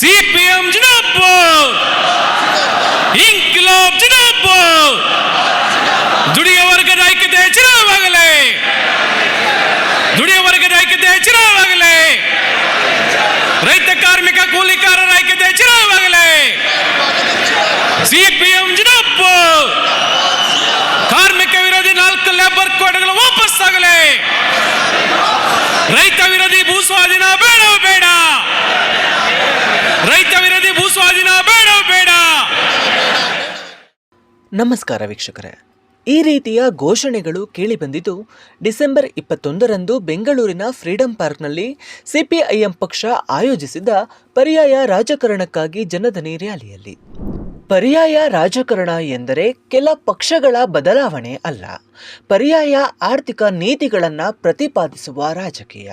CPM ಜಿಂದಾಬಾದ್, ಇನ್ಕಿಲಾಬ್ ಜಿಂದಾಬಾದ್, ದುಡಿಯ ವರ್ಗದ ಐಕ್ಯತೆ ಹೆಚ್ಚಳವಾಗಲಿ, ದುಡಿಯ ವರ್ಗದ ಐಕ್ಯತೆ ಹೆಚ್ಚಳವಾಗಲಿ, ರೈತ ಕಾರ್ಮಿಕ ಕೂಲಿಕಾರರ ಐಕ್ಯತೆ ಹೆಚ್ಚಳವಾಗಲಿ. ಸಿಪಿಎಂ ಜಿಂದಾಬಾದ್, ಕಾರ್ಮಿಕ ವಿರೋಧಿ 4 ಲೇಬರ್ ಕೋಡ್ಗಳು ವಾಪಸ್ ಆಗಲಿ, ರೈತ ವಿರೋಧಿ ಭೂಸ್ವಾಧೀನ ಬೇಡ ಬೇಡ, ರೈತ ವಿರೋಧಿ ಭೂಸ್ವಾಧೀನ ಬೇಡ ಬೇಡ. ನಮಸ್ಕಾರ ವೀಕ್ಷಕರೇ, ಈ ರೀತಿಯ ಘೋಷಣೆಗಳು ಕೇಳಿಬಂದಿದ್ದು ಡಿಸೆಂಬರ್ 21ರಂದು ಬೆಂಗಳೂರಿನ ಫ್ರೀಡಂ ಪಾರ್ಕ್ನಲ್ಲಿ ಸಿಪಿಐಎಂ ಪಕ್ಷ ಆಯೋಜಿಸಿದ್ದ ಪರ್ಯಾಯ ರಾಜಕಾರಣಕ್ಕಾಗಿ ಜನಧನಿ ರ್ಯಾಲಿಯಲ್ಲಿ. ಪರ್ಯಾಯ ರಾಜಕಾರಣ ಎಂದರೆ ಕೆಲ ಪಕ್ಷಗಳ ಬದಲಾವಣೆ ಅಲ್ಲ, ಪರ್ಯಾಯ ಆರ್ಥಿಕ ನೀತಿಗಳನ್ನು ಪ್ರತಿಪಾದಿಸುವ ರಾಜಕೀಯ.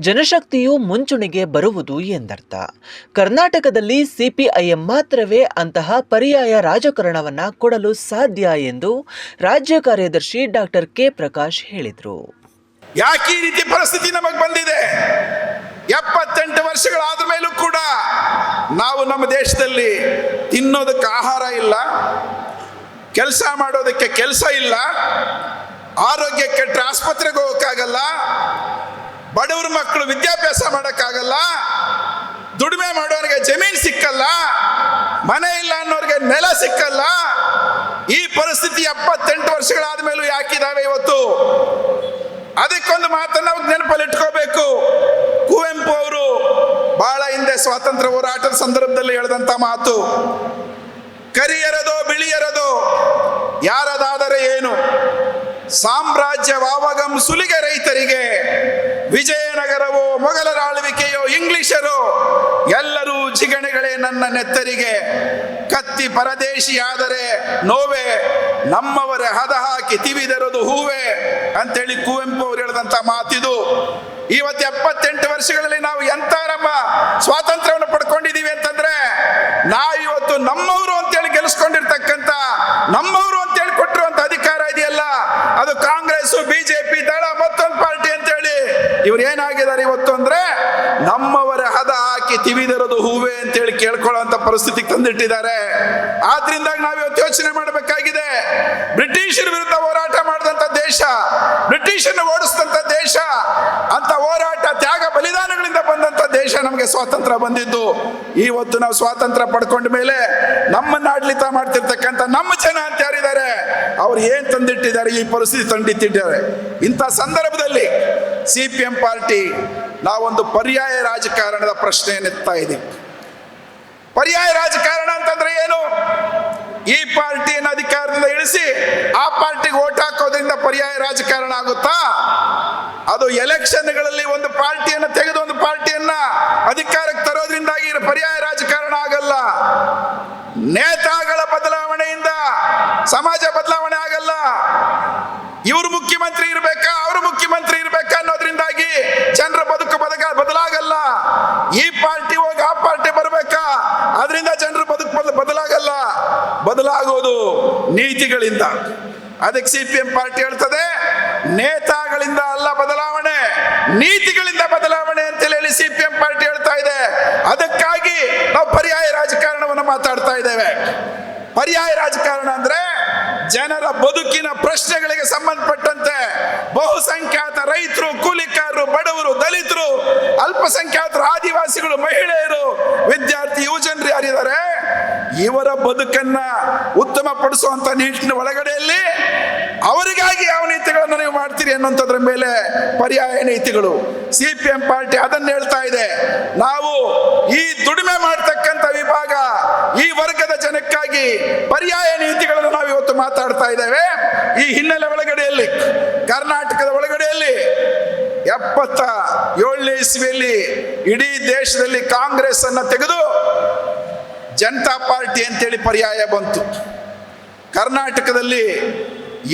ಜನಶಕ್ತಿಯು ಮುಂಚೂಣಿಗೆ ಬರುವುದು ಎಂದರ್ಥ. ಕರ್ನಾಟಕದಲ್ಲಿ ಸಿಪಿಐಎಂ ಮಾತ್ರವೇ ಅಂತಹ ಪರ್ಯಾಯ ರಾಜಕಾರಣವನ್ನು ಕೊಡಲು ಸಾಧ್ಯ ಎಂದು ರಾಜ್ಯ ಕಾರ್ಯದರ್ಶಿ ಡಾಕ್ಟರ್ ಕೆ ಪ್ರಕಾಶ್ ಹೇಳಿದರು. ಯಾಕೆ ಈ ರೀತಿ ಪರಿಸ್ಥಿತಿ ನಮಗೆ ಬಂದಿದೆ? 78 ವರ್ಷಗಳಾದ ಮೇಲೂ ಕೂಡ ನಾವು ನಮ್ಮ ದೇಶದಲ್ಲಿ ತಿನ್ನೋದಕ್ಕೆ ಆಹಾರ ಇಲ್ಲ, ಕೆಲಸ ಮಾಡೋದಕ್ಕೆ ಕೆಲಸ ಇಲ್ಲ, ಆರೋಗ್ಯ ಕೆಟ್ಟ ಆಸ್ಪತ್ರೆಗೆ ಹೋಗೋಕ್ಕಾಗಲ್ಲ, ಬಡವರ ಮಕ್ಕಳು ವಿದ್ಯಾಭ್ಯಾಸ ಮಾಡೋಕ್ಕಾಗಲ್ಲ, ದುಡಿಮೆ ಮಾಡೋರಿಗೆ ಜಮೀನು ಸಿಕ್ಕಲ್ಲ, ಮನೆ ಇಲ್ಲ ಅನ್ನೋರಿಗೆ ನೆಲ ಸಿಕ್ಕಲ್ಲ. ಈ ಪರಿಸ್ಥಿತಿ 78 ವರ್ಷಗಳಾದ ಮೇಲೂ ಯಾಕಿದಾವೆ ಇವತ್ತು? ಅದಕ್ಕೊಂದು ಮಾತನ್ನು ನಾವು ನೆನಪಲ್ಲಿ ಇಟ್ಕೋಬೇಕು. ಕುವೆಂಪು ಅವರು ಬಹಳ ಹಿಂದೆ ಸ್ವಾತಂತ್ರ್ಯ ಹೋರಾಟದ ಸಂದರ್ಭದಲ್ಲಿ ಹೇಳಿದಂತ ಮಾತು, ಕರಿಯರದೋ ಬಿಳಿಯರದೋ ಯಾರದಾದರೆ ಏನು, ಸಾಮ್ರಾಜ್ಯವಾವಗಂ ಸುಲಿಗೆ ರೈತರಿಗೆ, ವಿಜಯನಗರವೋ ಮೊಘಲರ ಆಳ್ವಿಕೆಯೋ ಇಂಗ್ಲಿಷರೋ, ಎಲ್ಲರೂ ಜಿಗಣೆಗಳೇ ನನ್ನ ನೆತ್ತರಿಗೆ, ಕತ್ತಿ ಪರದೇಶಿಯಾದರೆ ನೋವೇ, ನಮ್ಮವರೇ ಹದ ಹಾಕಿ ತಿವಿದರದು ಹೂವೇ ಅಂತೇಳಿ ಕುವೆಂಪು ಅವರು ಹೇಳಿದಂತ ಮಾತಿದು. ಇವತ್ತು 78 ವರ್ಷಗಳಲ್ಲಿ ನಾವು ಎಂತ ನಮ್ಮ ಸ್ವಾತಂತ್ರ್ಯವನ್ನು ಪಡ್ಕೊಂಡಿದೀವಿ ಅಂತಂದ್ರೆ, ನಾವಿವತ್ತು ನಮ್ಮವರು ಅಂತೇಳಿ ಗೆಲ್ಲಿಸ್ಕೊಂಡಿರ್ತಕ್ಕಂಥ, ನಮ್ಮವರು ಅಂತೇಳಿ ಕೊಟ್ಟಿರುವಂತ ಅಧಿಕಾರ ಇದೆಯಲ್ಲ, ಅದು ಕಾಂಗ್ರೆಸ್, ಬಿಜೆಪಿ, ದಳ, ಮತ್ತೊಂದು ಪಾರ್ಟಿ ಅಂತೇಳಿ ಇವ್ರು ಏನಾಗಿದ್ದಾರೆ ಇವತ್ತು ಅಂದ್ರೆ, ನಮ್ಮವರ ಹದ ಹಾಕಿ ತಿವಿದರದು ಹೂವೇ ಅಂತೇಳಿ ಕೇಳ್ಕೊಳ್ಳುವಂತ ಪರಿಸ್ಥಿತಿಗೆ ತಂದಿಟ್ಟಿದ್ದಾರೆ. ಆದ್ರಿಂದ ನಾವಿವತ್ತು ಯೋಚನೆ ಮಾಡಬೇಕಾಗಿದೆ. ಬ್ರಿಟಿಷರ ವಿರುದ್ಧ ಹೋರಾಟ ಮಾಡಿದಂತ ದೇಶ, ಬ್ರಿಟಿಷರನ್ನು ಓಡಿಸಿದಂತ ದೇಶ, ಅಂತ ಹೋರಾಟ ತ್ಯಾಗ ಬಲಿದಾನಗಳಿಂದ ಬಂದಂತ ದೇಶ ನಮಗೆ ಸ್ವಾತಂತ್ರ್ಯ ಬಂದಿದ್ದು. ಇವತ್ತು ನಾವು ಸ್ವಾತಂತ್ರ್ಯ ಪಡ್ಕೊಂಡ ಮೇಲೆ ನಮ್ಮನ್ನ ಆಡಳಿತ ಮಾಡ್ತಿರ್ತಕ್ಕಂಥ ನಮ್ಮ ಜನ ಅಂತ ಯಾರಿದ್ದಾರೆ, ಅವ್ರು ಏನ್ ತಂದಿಟ್ಟಿದ್ದಾರೆ, ಈ ಪರಿಸ್ಥಿತಿ ತಂದಿಟ್ಟಿದ್ದಾರೆ. ಇಂಥ ಸಂದರ್ಭದಲ್ಲಿ ಸಿಪಿಎಂ ಪಾರ್ಟಿ ನಾವೊಂದು ಪರ್ಯಾಯ ರಾಜಕಾರಣದ ಪ್ರಶ್ನೆಯನ್ನು ಎತ್ತಾ ಇದ್ದೀವಿ. ಪರ್ಯಾಯ ರಾಜಕಾರಣ ಅಂತಂದ್ರೆ ಏನು? ಈ ಪಾರ್ಟಿಯನ್ನು ಅಧಿಕಾರದಿಂದ ಇಳಿಸಿ ಆ ಪಾರ್ಟಿಗೆ ಓಟ್ ಹಾಕೋದ್ರಿಂದ ಪರ್ಯಾಯ ರಾಜಕಾರಣ ಆಗುತ್ತಾ? ಅದು ಎಲೆಕ್ಷನ್ಗಳಲ್ಲಿ ಒಂದು ಪಾರ್ಟಿಯನ್ನು ತೆಗೆದು ಒಂದು ಪಾರ್ಟಿಯನ್ನ ಅಧಿಕಾರಕ್ಕೆ ತರೋದ್ರಿಂದಾಗಿ ಪರ್ಯಾಯ ರಾಜಕಾರಣ ಆಗಲ್ಲ. ನೇತಾಗಳ ಬದಲಾವಣೆಯಿಂದ ಸಮಾಜ ಬದಲಾವಣೆ ಆಗಲ್ಲ. ಇವರು ಮುಖ್ಯಮಂತ್ರಿ ಇರ್ಬೇಕಾ, ಅವರು ಮುಖ್ಯಮಂತ್ರಿ ಇರ್ಬೇಕಾ ಅನ್ನೋದ್ರಿಂದಾಗಿ ಜನರ ಬದುಕು ಬದಲಾಗಲ್ಲ. ಈ ಪಾರ್ಟಿ ಹೋಗಿ ಆ ಪಾರ್ಟಿ ಬರ್ಬೇಕಾ, ಅದರಿಂದ ಜನರ ಬದುಕು ಬದಲಾಗಲ್ಲ. ಬದಲಾಗೋದು ನೀತಿಗಳಿಂದ. ಅದಕ್ಕೆ ಸಿಪಿಎಂ ಪಾರ್ಟಿ ಹೇಳ್ತದೆ, ನೇತಾಗಳಿಂದ ಅಲ್ಲ ಬದಲಾವಣೆ, ನೀತಿಗಳಿಂದ ಬದಲಾವಣೆ ಅಂತ ಹೇಳಿ ಸಿಪಿಎಂ ಪಾರ್ಟಿ ಹೇಳ್ತಾ ಇದೆ. ಅದಕ್ಕಾಗಿ ನಾವು ಪರ್ಯಾಯ ರಾಜಕಾರಣವನ್ನು ಮಾತಾಡ್ತಾ ಇದ್ದೇವೆ. ಪರ್ಯಾಯ ರಾಜಕಾರಣ ಅಂದ್ರೆ ಜನರ ಬದುಕಿನ ಪ್ರಶ್ನೆಗಳಿಗೆ ಸಂಬಂಧಪಟ್ಟಂತೆ ಬಹುಸಂಖ್ಯಾತ ರೈತರು, ಕೂಲಿಕಾರರು, ಬಡವರು, ದಲಿತರು, ಅಲ್ಪಸಂಖ್ಯಾತರು, ಆದಿವಾಸಿಗಳು, ಮಹಿಳೆಯರು, ವಿದ್ಯಾರ್ಥಿ, ಯುವಜನರು ಯಾರಿದ್ದಾರೆ, ಇವರ ಬದುಕನ್ನ ಉತ್ತಮ ಪಡಿಸುವಂತ ನಿಟ್ಟಿನ ಒಳಗಡೆಯಲ್ಲಿ ಅವರಿಗಾಗಿ ಯಾವ ನೀತಿಗಳನ್ನು ನೀವು ಮಾಡ್ತೀರಿ ಅನ್ನುವಂಥದ್ರ ಮೇಲೆ ಪರ್ಯಾಯ ನೀತಿಗಳು. ಸಿಪಿಎಂ ಪಾರ್ಟಿ ಅದನ್ನ ಹೇಳ್ತಾ ಇದೆ. ನಾವು ಈ ದುಡಿಮೆ ಮಾಡ್ತಕ್ಕಂಥ ವಿಭಾಗ, ಈ ವರ್ಗದ ಜನಕ್ಕಾಗಿ ಪರ್ಯಾಯ ನೀತಿಗಳನ್ನು ನಾವು ಇವತ್ತು ಮಾತಾಡ್ತಾ ಇದ್ದೇವೆ. ಈ ಹಿನ್ನೆಲೆ ಒಳಗಡೆಯಲ್ಲಿ ಕರ್ನಾಟಕದ ಒಳಗಡೆಯಲ್ಲಿ 77ನೇ ಇಸ್ವಿಯಲ್ಲಿ ಇಡೀ ದೇಶದಲ್ಲಿ ಕಾಂಗ್ರೆಸ್ ಅನ್ನ ತೆಗೆದು ಜನತಾ ಪಾರ್ಟಿ ಅಂತೇಳಿ ಪರ್ಯಾಯ ಬಂತು. ಕರ್ನಾಟಕದಲ್ಲಿ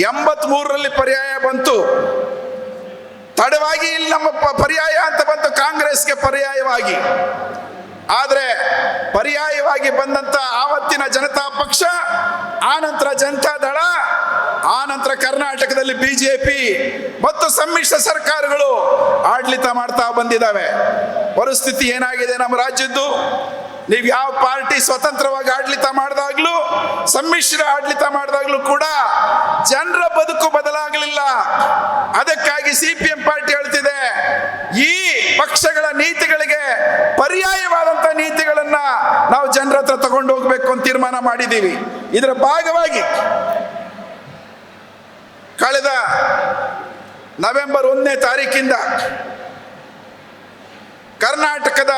83ರಲ್ಲಿ ಪರ್ಯಾಯ ಬಂತು. ತಡವಾಗಿ ಇಲ್ಲಿ ನಮ್ಮ ಪರ್ಯಾಯ ಅಂತ ಬಂತು, ಕಾಂಗ್ರೆಸ್ಗೆ ಪರ್ಯಾಯವಾಗಿ. ಆದರೆ ಪರ್ಯಾಯವಾಗಿ ಬಂದಂತ ಆವತ್ತಿನ ಜನತಾ ಪಕ್ಷ, ಆನಂತರ ಜನತಾ ದಳ, ಆನಂತರ ಕರ್ನಾಟಕದಲ್ಲಿ ಬಿಜೆಪಿ ಮತ್ತು ಸಮ್ಮಿಶ್ರ ಸರ್ಕಾರಗಳು ಆಡಳಿತ ಮಾಡ್ತಾ ಬಂದಿದ್ದಾವೆ. ಪರಿಸ್ಥಿತಿ ಏನಾಗಿದೆ ನಮ್ಮ ರಾಜ್ಯದ್ದು? ನೀವು ಯಾವ ಪಾರ್ಟಿ ಸ್ವತಂತ್ರವಾಗಿ ಆಡಳಿತ ಮಾಡಿದಾಗ್ಲೂ, ಸಮ್ಮಿಶ್ರ ಆಡಳಿತ ಮಾಡಿದಾಗ್ಲೂ ಕೂಡ ಜನರ ಬದುಕು ಬದಲಾಗಲಿಲ್ಲ. ಅದಕ್ಕಾಗಿ CPM ಪಾರ್ಟಿ ಹೇಳ್ತಿದೆ, ಈ ಪಕ್ಷಗಳ ನೀತಿಗಳಿಗೆ ಪರ್ಯಾಯವಾದಂತ ನೀತಿಗಳನ್ನ ನಾವು ಜನರ ಹತ್ರ ತಗೊಂಡು ಹೋಗ್ಬೇಕು ಅಂತ ತೀರ್ಮಾನ ಮಾಡಿದ್ದೀವಿ. ಇದರ ಭಾಗವಾಗಿ ಕಳೆದ ನವೆಂಬರ್ 1ನೇ ತಾರೀಕಿಂದ ಕರ್ನಾಟಕದ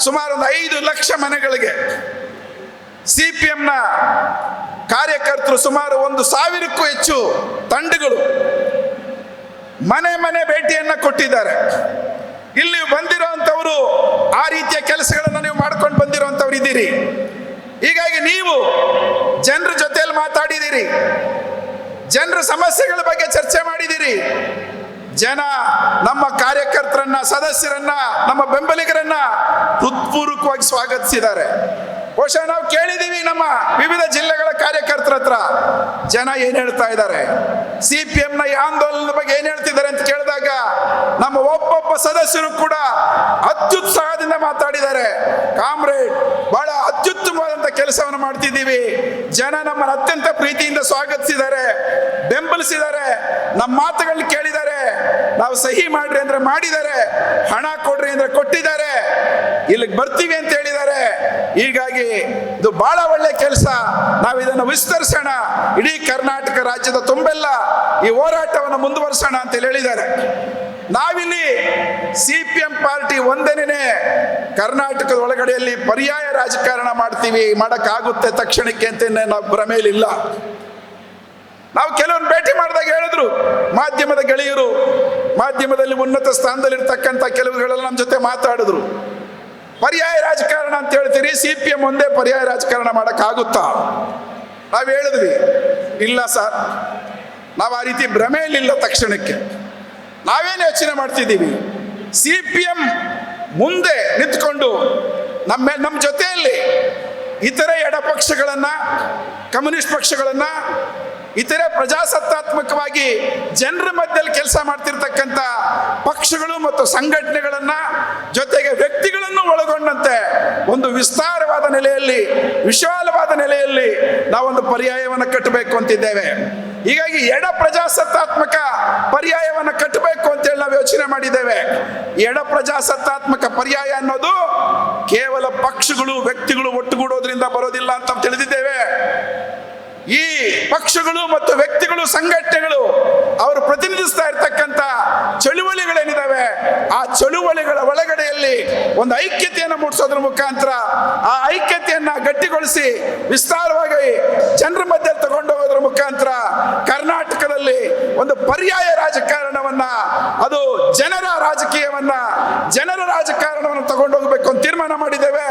ಸುಮಾರು 5 ಲಕ್ಷ ಮನೆಗಳಿಗೆ CPMನ ಕಾರ್ಯಕರ್ತರು ಸುಮಾರು 1,000ಕ್ಕೂ ಹೆಚ್ಚು ತಂಡಗಳು ಮನೆ ಮನೆ ಭೇಟಿಯನ್ನ ಕೊಟ್ಟಿದ್ದಾರೆ. ಇಲ್ಲಿ ಬಂದಿರೋಂಥವರು ಆ ರೀತಿಯ ಕೆಲಸಗಳನ್ನು ನೀವು ಮಾಡ್ಕೊಂಡು ಬಂದಿರೋಂಥವ್ರು ಇದ್ದೀರಿ. ಹೀಗಾಗಿ ನೀವು ಜನರ ಜೊತೆಯಲ್ಲಿ ಮಾತಾಡಿದ್ದೀರಿ, ಜನರ ಸಮಸ್ಯೆಗಳ ಬಗ್ಗೆ ಚರ್ಚೆ ಮಾಡಿದ್ದೀರಿ. ಜನ ನಮ್ಮ ಕಾರ್ಯಕರ್ತರನ್ನ, ಸದಸ್ಯರನ್ನ, ನಮ್ಮ ಬೆಂಬಲಿಗರನ್ನ ಹೃತ್ಪೂರ್ವಕವಾಗಿ ಸ್ವಾಗತಿಸಿದ್ದಾರೆ. ಬಹುಶಃ ನಾವು ಕೇಳಿದೀವಿ ನಮ್ಮ ವಿವಿಧ ಜಿಲ್ಲೆಗಳ ಕಾರ್ಯಕರ್ತರ ಹತ್ರ ಜನ ಏನ್ ಹೇಳ್ತಾ ಇದ್ದಾರೆ, CPMನ ಈ ಆಂದೋಲನದ ಬಗ್ಗೆ ಏನ್ ಹೇಳ್ತಿದ್ದಾರೆ ಅಂತ ಕೇಳಿದಾಗ ನಮ್ಮ ಒಬ್ಬೊಬ್ಬ ಸದಸ್ಯರು ಕೂಡ ಅತ್ಯುತ್ಸಾಹದಿಂದ ಮಾತಾಡಿದ್ದಾರೆ. ಕಾಮ್ರೇಡ್, ಬಹಳ ಅತ್ಯುತ್ತಮವಾದಂತ ಕೆಲಸವನ್ನು ಮಾಡ್ತಿದ್ದೀವಿ, ಜನ ನಮ್ಮನ್ನು ಅತ್ಯಂತ ಪ್ರೀತಿಯಿಂದ ಸ್ವಾಗತಿಸಿದ್ದಾರೆ, ಬೆಂಬಲಿಸಿದ್ದಾರೆ, ನಮ್ಮ ಮಾತುಗಳನ್ನ ಕೇಳಿದ್ದಾರೆ, ನಾವು ಸಹಿ ಮಾಡ್ರಿ ಅಂದ್ರೆ ಮಾಡಿದ್ದಾರೆ, ಹಣ ಕೊಡ್ರಿ ಅಂದ್ರೆ ಕೊಟ್ಟಿದ್ದಾರೆ, ಇಲ್ಲಿಗೆ ಬರ್ತೀವಿ ಅಂತ ಹೇಳಿದ್ದಾರೆ. ಹೀಗಾಗಿ ಇದು ಬಹಳ ಒಳ್ಳೆ ಕೆಲಸ, ನಾವು ಇದನ್ನು ವಿಸ್ತರಿಸೋಣ, ಇಡೀ ಕರ್ನಾಟಕ ರಾಜ್ಯದ ತುಂಬೆಲ್ಲ ಈ ಹೋರಾಟವನ್ನು ಮುಂದುವರಿಸೋಣ ಅಂತ ಹೇಳಿದ್ದಾರೆ. ನಾವಿಲ್ಲಿ CPM ಪಾರ್ಟಿ ಒಂದೇನೇ ಕರ್ನಾಟಕದ ಒಳಗಡೆಯಲ್ಲಿ ಪರ್ಯಾಯ ರಾಜಕಾರಣ ಮಾಡ್ತೀವಿ, ಮಾಡಕ್ಕಾಗುತ್ತೆ ತಕ್ಷಣಕ್ಕೆ ಅಂತ ನಾವು ಭ್ರಮೆಯಲ್ಲಿಲ್ಲ. ನಾವು ಕೆಲವೊಂದು ಭೇಟಿ ಮಾಡಿದಾಗ ಹೇಳಿದ್ರು, ಮಾಧ್ಯಮದ ಗೆಳೆಯರು, ಮಾಧ್ಯಮದಲ್ಲಿ ಉನ್ನತ ಸ್ಥಾನದಲ್ಲಿರ್ತಕ್ಕಂಥ ಕೆಲವುಗಳೆಲ್ಲ ನಮ್ಮ ಜೊತೆ ಮಾತಾಡಿದ್ರು. ಪರ್ಯಾಯ ರಾಜಕಾರಣ ಅಂತ ಹೇಳ್ತೀರಿ, CPM ಒಂದೇ ಪರ್ಯಾಯ ರಾಜಕಾರಣ ಮಾಡಕ್ಕಾಗುತ್ತಾ? ನಾವು ಹೇಳಿದ್ವಿ, ಇಲ್ಲ ಸರ್, ನಾವು ಆ ರೀತಿ ಭ್ರಮೆಯಲ್ಲಿಲ್ಲ. ತಕ್ಷಣಕ್ಕೆ ನಾವೇನು ಮಾಡ್ತಿದ್ದೀವಿ, CPM ಮುಂದೆ ನಿಂತ್ಕೊಂಡು ನಮ್ಮ ಜೊತೆಯಲ್ಲಿ ಇತರೆ ಎಡಪಕ್ಷಗಳನ್ನ, ಕಮ್ಯುನಿಸ್ಟ್ ಪಕ್ಷಗಳನ್ನ, ಇತರೆ ಪ್ರಜಾಸತ್ತಾತ್ಮಕವಾಗಿ ಜನರ ಮಧ್ಯದಲ್ಲಿ ಕೆಲಸ ಮಾಡ್ತಿರ್ತಕ್ಕಂಥ ಪಕ್ಷಗಳು ಮತ್ತು ಸಂಘಟನೆಗಳನ್ನ, ಜೊತೆಗೆ ವ್ಯಕ್ತಿಗಳನ್ನು ಒಳಗೊಂಡಂತೆ ಒಂದು ವಿಸ್ತಾರವಾದ ನೆಲೆಯಲ್ಲಿ, ವಿಶಾಲವಾದ ನೆಲೆಯಲ್ಲಿ ನಾವೊಂದು ಪರ್ಯಾಯವನ್ನು ಕಟ್ಟಬೇಕು ಅಂತಿದ್ದೇವೆ. ಹೀಗಾಗಿ ಎಡ ಪ್ರಜಾಸತ್ತಾತ್ಮಕ ಪರ್ಯಾಯವನ್ನು ಕಟ್ಟಬೇಕು ಅಂತೇಳಿ ನಾವು ಯೋಚನೆ ಮಾಡಿದ್ದೇವೆ. ಎಡ ಪ್ರಜಾಸತ್ತಾತ್ಮಕ ಪರ್ಯಾಯ ಅನ್ನೋದು ಕೇವಲ ಪಕ್ಷಗಳು, ವ್ಯಕ್ತಿಗಳು ಒಟ್ಟುಗೂಡೋದ್ರಿಂದ ಬರೋದಿಲ್ಲ ಅಂತ ತಿಳಿದಿದ್ದೇವೆ. ಈ ಪಕ್ಷಗಳು ಮತ್ತು ವ್ಯಕ್ತಿಗಳು, ಸಂಘಟನೆಗಳು ಅವರು ಪ್ರತಿನಿಧಿಸ್ತಾ ಇರ್ತಕ್ಕಂಥ ಚಳುವಳಿಗಳೇನಿದಾವೆ, ಆ ಚಳುವಳಿಗಳ ಒಳಗಡೆಯಲ್ಲಿ ಒಂದು ಐಕ್ಯತೆಯನ್ನು ಮೂಡಿಸೋದ್ರ ಮುಖಾಂತರ ಆ ಐಕ್ಯತೆಯನ್ನ ಗಟ್ಟಿಗೊಳಿಸಿ ವಿಸ್ತಾರವಾಗಿ ಜನರ ಮಧ್ಯೆ ತಗೊಂಡೋಗೋದ್ರ ಮುಖಾಂತರ ಕರ್ನಾಟಕದಲ್ಲಿ ಒಂದು ಪರ್ಯಾಯ ರಾಜಕಾರಣವನ್ನ, ಅದು ಜನರ ರಾಜಕೀಯವನ್ನ, ಜನರ ರಾಜಕಾರಣವನ್ನು ತಗೊಂಡೋಗ್ಬೇಕು ಅಂತ ತೀರ್ಮಾನ ಮಾಡಿದ್ದೇವೆ.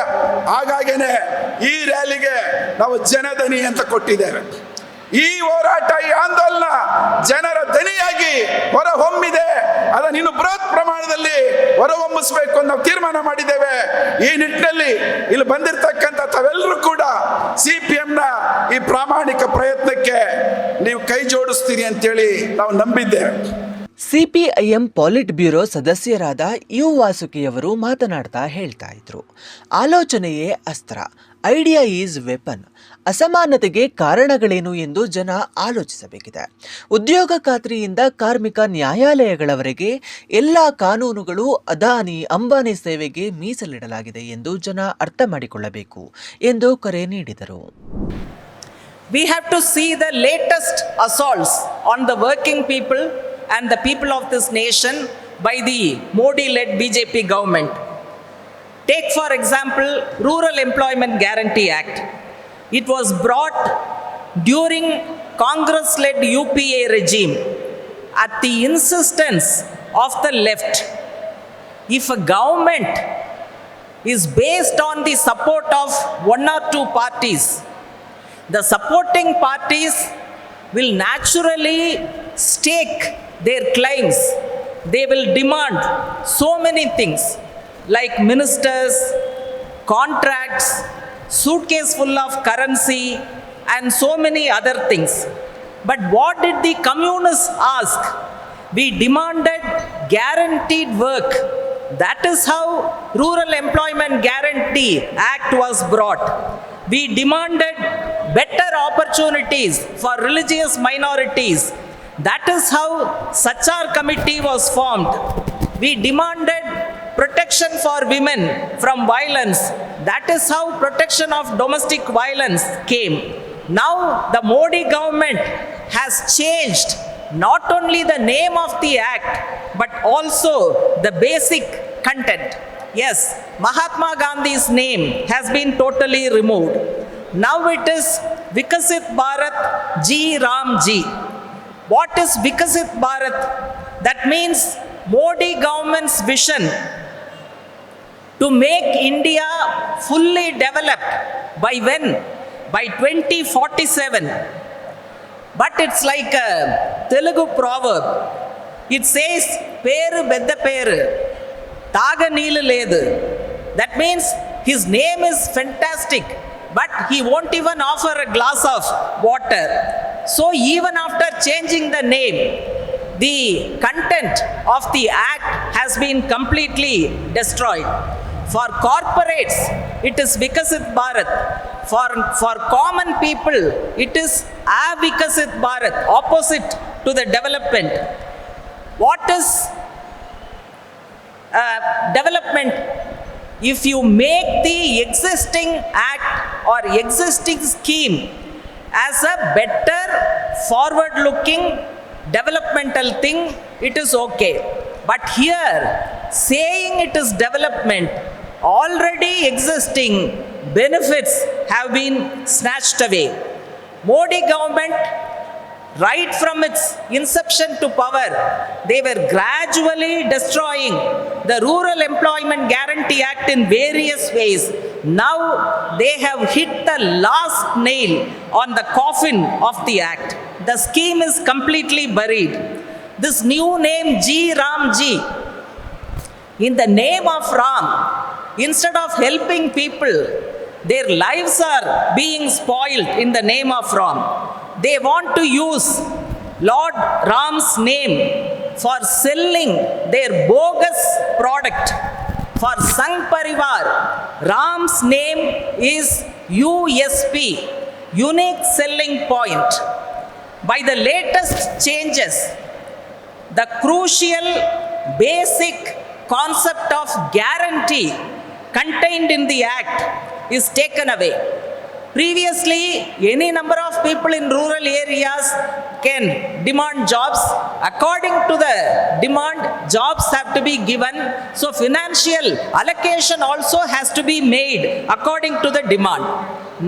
ಹಾಗಾಗೇನೆ ಈ ರ್ಯಾಲಿಗೆ ನಾವು ಜನದನಿ ಅಂತ ಕೊಟ್ಟಿದ್ದೇವೆ. ಈ ಹೋರಾಟ, ಈ ಆಂದೋಲನ ಜನರ ದನಿಯಾಗಿ ಹೊರಹೊಮ್ಮಿದೆ. ಅದನ್ನು ಇನ್ನು ಬೃಹತ್ ಪ್ರಮಾಣದಲ್ಲಿ ಹೊರಹೊಮ್ಮಿಸಬೇಕು ಅಂತ ನಾವು ತೀರ್ಮಾನ ಮಾಡಿದ್ದೇವೆ. ಈ ನಿಟ್ಟಿನಲ್ಲಿ ಇಲ್ಲಿ ಬಂದಿರತಕ್ಕಂಥ ತಾವೆಲ್ಲರೂ ಕೂಡ CPMನ ಈ ಪ್ರಾಮಾಣಿಕ ಪ್ರಯತ್ನಕ್ಕೆ ನೀವು ಕೈ ಜೋಡಿಸ್ತೀರಿ ಅಂತೇಳಿ ನಾವು ನಂಬಿದ್ದೇವೆ. CPIM ಪಾಲಿಟ್ ಬ್ಯೂರೋ ಸದಸ್ಯರಾದ ಯು ವಾಸುಕಿಯವರು ಮಾತನಾಡ್ತಾ ಹೇಳ್ತಾ ಇದ್ರು, ಆಲೋಚನೆಯೇ ಅಸ್ತ್ರ, ಐಡಿಯಾ ಈಸ್ ವೆಪನ್. ಅಸಮಾನತೆಗೆ ಕಾರಣಗಳೇನು ಎಂದು ಜನ ಆಲೋಚಿಸಬೇಕಿದೆ. ಉದ್ಯೋಗ ಖಾತ್ರಿಯಿಂದ ಕಾರ್ಮಿಕ ನ್ಯಾಯಾಲಯಗಳವರೆಗೆ ಎಲ್ಲ ಕಾನೂನುಗಳು ಅದಾನಿ ಅಂಬಾನಿ ಸೇವೆಗೆ ಮೀಸಲಿಡಲಾಗಿದೆ ಎಂದು ಜನ ಅರ್ಥ ಮಾಡಿಕೊಳ್ಳಬೇಕು ಎಂದು ಕರೆ ನೀಡಿದರು. We have to see the latest assaults on the working people and the people of this nation by the Modi-led BJP government. Take for example, Rural Employment Guarantee Act. It was brought during Congress-led UPA regime at the insistence of the left. If a government is based on the support of one or two parties, the supporting parties will naturally stake their claims. They will demand so many things like ministers, contracts, suitcase full of currency and so many other things. But what did the communists ask? We demanded guaranteed work That is how Rural Employment Guarantee Act was brought. We demanded better opportunities for religious minorities. That is how Sachar Committee was formed. We demanded protection for women from violence. That is how protection of domestic violence came. Now the Modi government has changed not only the name of the act, but also the basic content. Yes, Mahatma Gandhi's name has been totally removed. Now it is Vikasit Bharat Ji Ram Ji. What is Vikasit Bharat? That means Modi government's vision to make India fully developed by when? By 2047. But it's like a Telugu proverb. It says, Peru bedda peru, taga neelu ledu. That means his name is fantastic, but he won't even offer a glass of water. So even after changing the name, the content of the act has been completely destroyed. For corporates, it is Vikasit Bharat. For common people, it is Avikasit Bharat, opposite to the development. What is development? If you make the existing act or existing scheme as a better forward-looking developmental thing, it is okay. But here, saying it is development, already existing benefits have been snatched away. Modi government, right from its inception to power, they were gradually destroying the Rural Employment Guarantee Act in various ways. Now they have hit the last nail on the coffin of the act. The scheme is completely buried. This new name Ji Ram Ji, in the name of Ram, instead of helping people, their lives are being spoiled in the name of Ram. They want to use Lord Ram's name for selling their bogus product. For Sangh Parivar, Ram's name is USP, unique selling point. By the latest changes, the crucial basic concept of guarantee contained in the act is taken away. Previously, any number of people in rural areas can demand jobs. According to the demand, jobs have to be given. So financial allocation also has to be made according to the demand.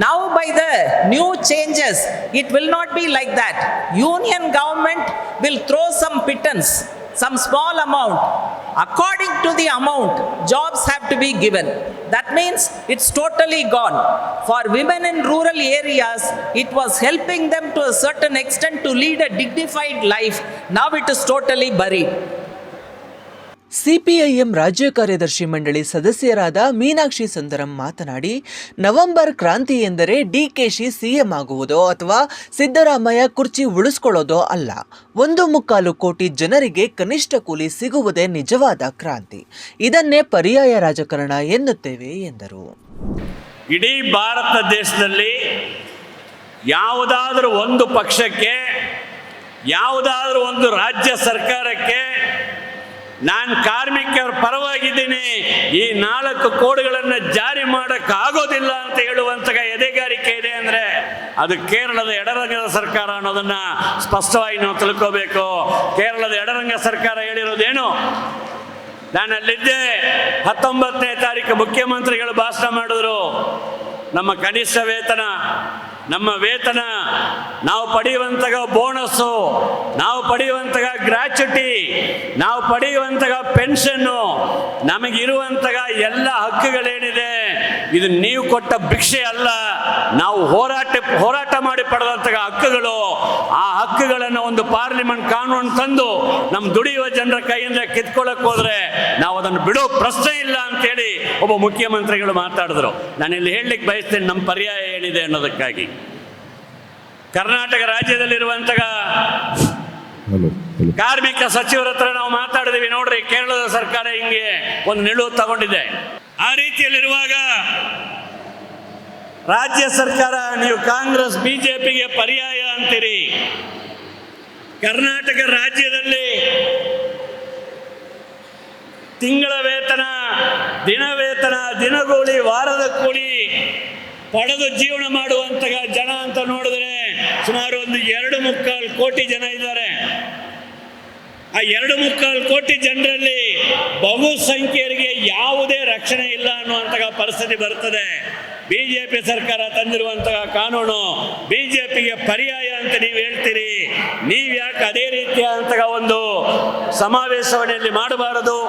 Now by the new changes, it will not be like that. Union government will throw some pittance, some small amount. According to the amount, jobs have to be given. That means it's totally gone. For women in rural areas, it was helping them to a certain extent to lead a dignified life. Now it is totally buried. CPIM ರಾಜ್ಯ ಕಾರ್ಯದರ್ಶಿ ಮಂಡಳಿ ಸದಸ್ಯರಾದ ಮೀನಾಕ್ಷಿ ಸುಂದರಂ ಮಾತನಾಡಿ, November ಕ್ರಾಂತಿ ಎಂದರೆ DKShi CM ಆಗುವುದೋ ಅಥವಾ ಸಿದ್ದರಾಮಯ್ಯ ಕುರ್ಚಿ ಉಳಿಸ್ಕೊಳ್ಳೋದೋ ಅಲ್ಲ. 1.25 ಕೋಟಿ ಜನರಿಗೆ ಕನಿಷ್ಠ ಕೂಲಿ ಸಿಗುವುದೇ ನಿಜವಾದ ಕ್ರಾಂತಿ. ಇದನ್ನೇ ಪರ್ಯಾಯ ರಾಜಕಾರಣ ಎನ್ನುತ್ತೇವೆ ಎಂದರು. ಇಡೀ ಭಾರತ ದೇಶದಲ್ಲಿ ಯಾವುದಾದ್ರೂ ಒಂದು ಪಕ್ಷಕ್ಕೆ, ಯಾವುದಾದ್ರೂ ಒಂದು ರಾಜ್ಯ ಸರ್ಕಾರಕ್ಕೆ ನಾನು ಕಾರ್ಮಿಕರ ಪರವಾಗಿದ್ದೀನಿ, ಈ 4 ಕೋಡ್ಗಳನ್ನು ಜಾರಿ ಮಾಡೋಕ್ಕಾಗೋದಿಲ್ಲ ಅಂತ ಹೇಳುವಂತಹ ಎದೆಗಾರಿಕೆ ಇದೆ ಅಂದರೆ ಅದು ಕೇರಳದ ಎಡರಂಗದ ಸರ್ಕಾರ ಅನ್ನೋದನ್ನ ಸ್ಪಷ್ಟವಾಗಿ ನಾವು ತಿಳ್ಕೋಬೇಕು. ಕೇರಳದ ಎಡರಂಗ ಸರ್ಕಾರ ಹೇಳಿರೋದೇನು? ನಾನು ಅಲ್ಲಿದ್ದೆ, 19ನೇ ತಾರೀಕು ಮುಖ್ಯಮಂತ್ರಿಗಳು ಭಾಷಣ ಮಾಡಿದ್ರು. ನಮ್ಮ ಕನಿಷ್ಠ ವೇತನ, ನಮ್ಮ ವೇತನ, ನಾವು ಪಡೆಯುವಂತಹ ಬೋನಸ್ಸು, ನಾವು ಪಡೆಯುವಂತಹ ಗ್ರ್ಯಾಚ್ಯುಟಿ, ನಾವು ಪಡೆಯುವಂತಹ ಪೆನ್ಷನ್ನು, ನಮಗಿರುವಂತಹ ಎಲ್ಲ ಹಕ್ಕುಗಳೇನಿದೆ ಇದು ನೀವು ಕೊಟ್ಟ ಭಿಕ್ಷೆ ಅಲ್ಲ, ನಾವು ಹೋರಾಟ ಮಾಡಿ ಪಡೆದಂತಹ ಹಕ್ಕುಗಳು. ಆ ಹಕ್ಕುಗಳನ್ನು ಒಂದು ಪಾರ್ಲಿಮೆಂಟ್ ಕಾನೂನು ತಂದು ನಮ್ಮ ದುಡಿಯುವ ಜನರ ಕೈಯಿಂದ ಕಿತ್ಕೊಳ್ಳೋಕೆ ಹೋದ್ರೆ ನಾವು ಅದನ್ನು ಬಿಡೋ ಪ್ರಶ್ನೆ ಇಲ್ಲ ಅಂತೇಳಿ ಒಬ್ಬ ಮುಖ್ಯಮಂತ್ರಿಗಳು ಮಾತಾಡಿದ್ರು. ನಾನಿಲ್ಲಿ ಹೇಳಲಿಕ್ಕೆ ಬಯಸ್ತೇನೆ ನಮ್ಮ ಪರ್ಯಾಯ ಏನಿದೆ ಅನ್ನೋದಕ್ಕಾಗಿ. ಕರ್ನಾಟಕ ರಾಜ್ಯದಲ್ಲಿರುವಂತಹ ಕಾರ್ಮಿಕ ಸಚಿವರ ಹತ್ರ ನಾವು ಮಾತಾಡಿದೀವಿ, ನೋಡ್ರಿ ಕೇರಳದ ಸರ್ಕಾರ ಹಿಂಗೆ ಒಂದು ನಿಲುವು ತಗೊಂಡಿದೆ. ಆ ರೀತಿಯಲ್ಲಿರುವಾಗ ರಾಜ್ಯ ಸರ್ಕಾರ ನೀವು ಕಾಂಗ್ರೆಸ್ ಬಿಜೆಪಿಗೆ ಪರ್ಯಾಯ ಅಂತೀರಿ. ಕರ್ನಾಟಕ ರಾಜ್ಯದಲ್ಲಿ ತಿಂಗಳ ವೇತನ, ದಿನ ವೇತನ, ದಿನಗೂಲಿ, ವಾರದ ಕೂಲಿ ಪಡೆದು ಜೀವನ ಮಾಡುವಂತಹ ಜನ ಅಂತ ನೋಡಿದ್ರೆ ಸುಮಾರು ಒಂದು 2.25 ಕೋಟಿ ಜನ ಇದ್ದಾರೆ. ಆ 2.25 ಕೋಟಿ ಜನರಲ್ಲಿ ಬಹುಸಂಖ್ಯರಿಗೆ ಯಾವುದೇ ರಕ್ಷಣೆ ಇಲ್ಲ ಅನ್ನುವಂತಹ ಪರಿಸ್ಥಿತಿ ಬರ್ತದೆ. ಬಿಜೆಪಿ ಸರ್ಕಾರ ತಂದಿರುವಂತಹ ಕಾನೂನು ಬಿಜೆಪಿಗೆ ಪರ್ಯಾಯ ಅಂತ ನೀವು ಹೇಳ್ತೀರಿ. ನೀವು ಯಾಕೆ ಅದೇ ರೀತಿಯಾದಂತಹ ಒಂದು ಸಮಾವೇಶವನ್ನು ಮಾಡಬಾರದು?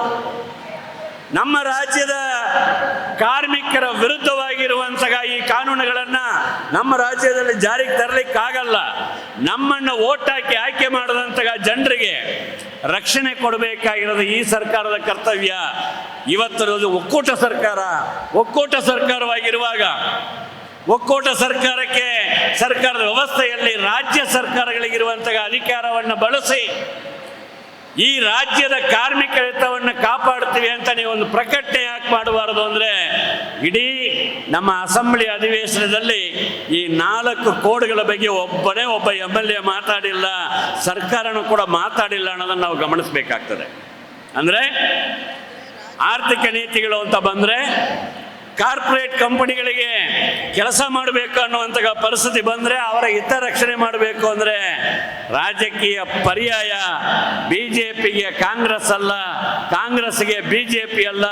ನಮ್ಮ ರಾಜ್ಯದ ಕಾರ್ಮಿಕರ ವಿರುದ್ಧವಾಗಿರುವಂತಹ ಈ ಕಾನೂನುಗಳನ್ನು ನಮ್ಮ ರಾಜ್ಯದಲ್ಲಿ ಜಾರಿಗೆ ತರಲಿಕ್ಕಾಗಲ್ಲ. ನಮ್ಮನ್ನು ಓಟ್ ಹಾಕಿ ಆಯ್ಕೆ ಮಾಡಿದಂತಹ ಜನರಿಗೆ ರಕ್ಷಣೆ ಕೊಡಬೇಕಾಗಿರೋದು ಈ ಸರ್ಕಾರದ ಕರ್ತವ್ಯ. ಇವತ್ತು ಒಕ್ಕೂಟ ಸರ್ಕಾರವಾಗಿರುವಾಗ ಒಕ್ಕೂಟ ಸರ್ಕಾರಕ್ಕೆ ಸರ್ಕಾರದ ವ್ಯವಸ್ಥೆಯಲ್ಲಿ ರಾಜ್ಯ ಸರ್ಕಾರಗಳಿಗಿರುವಂತಹ ಅಧಿಕಾರವನ್ನು ಬಳಸಿ ಈ ರಾಜ್ಯದ ಕಾರ್ಮಿಕರ ಹಿತವನ್ನು ಕಾಪಾಡ್ತೀವಿ ಅಂತ ನೀವು ಒಂದು ಪ್ರಕಟಣೆ ಯಾಕೆ ಮಾಡಬಾರದು ಅಂದರೆ, ಇಡೀ ನಮ್ಮ ಅಸೆಂಬ್ಲಿ ಅಧಿವೇಶನದಲ್ಲಿ ಈ 4 ಕೋಡ್ಗಳ ಬಗ್ಗೆ ಒಬ್ಬ MLA ಮಾತಾಡಿಲ್ಲ, ಸರ್ಕಾರನೂ ಕೂಡ ಮಾತಾಡಿಲ್ಲ ಅನ್ನೋದನ್ನು ನಾವು ಗಮನಿಸಬೇಕಾಗ್ತದೆ. ಅಂದರೆ ಆರ್ಥಿಕ ನೀತಿಗಳು ಅಂತ ಬಂದರೆ ಕಾರ್ಪೊರೇಟ್ ಕಂಪನಿಗಳಿಗೆ ಕೆಲಸ ಮಾಡಬೇಕು ಅನ್ನುವಂತಹ ಪರಿಸ್ಥಿತಿ ಬಂದರೆ ಅವರ ಹಿತರಕ್ಷಣೆ ಮಾಡಬೇಕು ಅಂದರೆ ರಾಜಕೀಯ ಪರ್ಯಾಯ ಬಿಜೆಪಿಗೆ ಕಾಂಗ್ರೆಸ್ ಅಲ್ಲ, ಕಾಂಗ್ರೆಸ್ಗೆ ಬಿಜೆಪಿ ಅಲ್ಲ,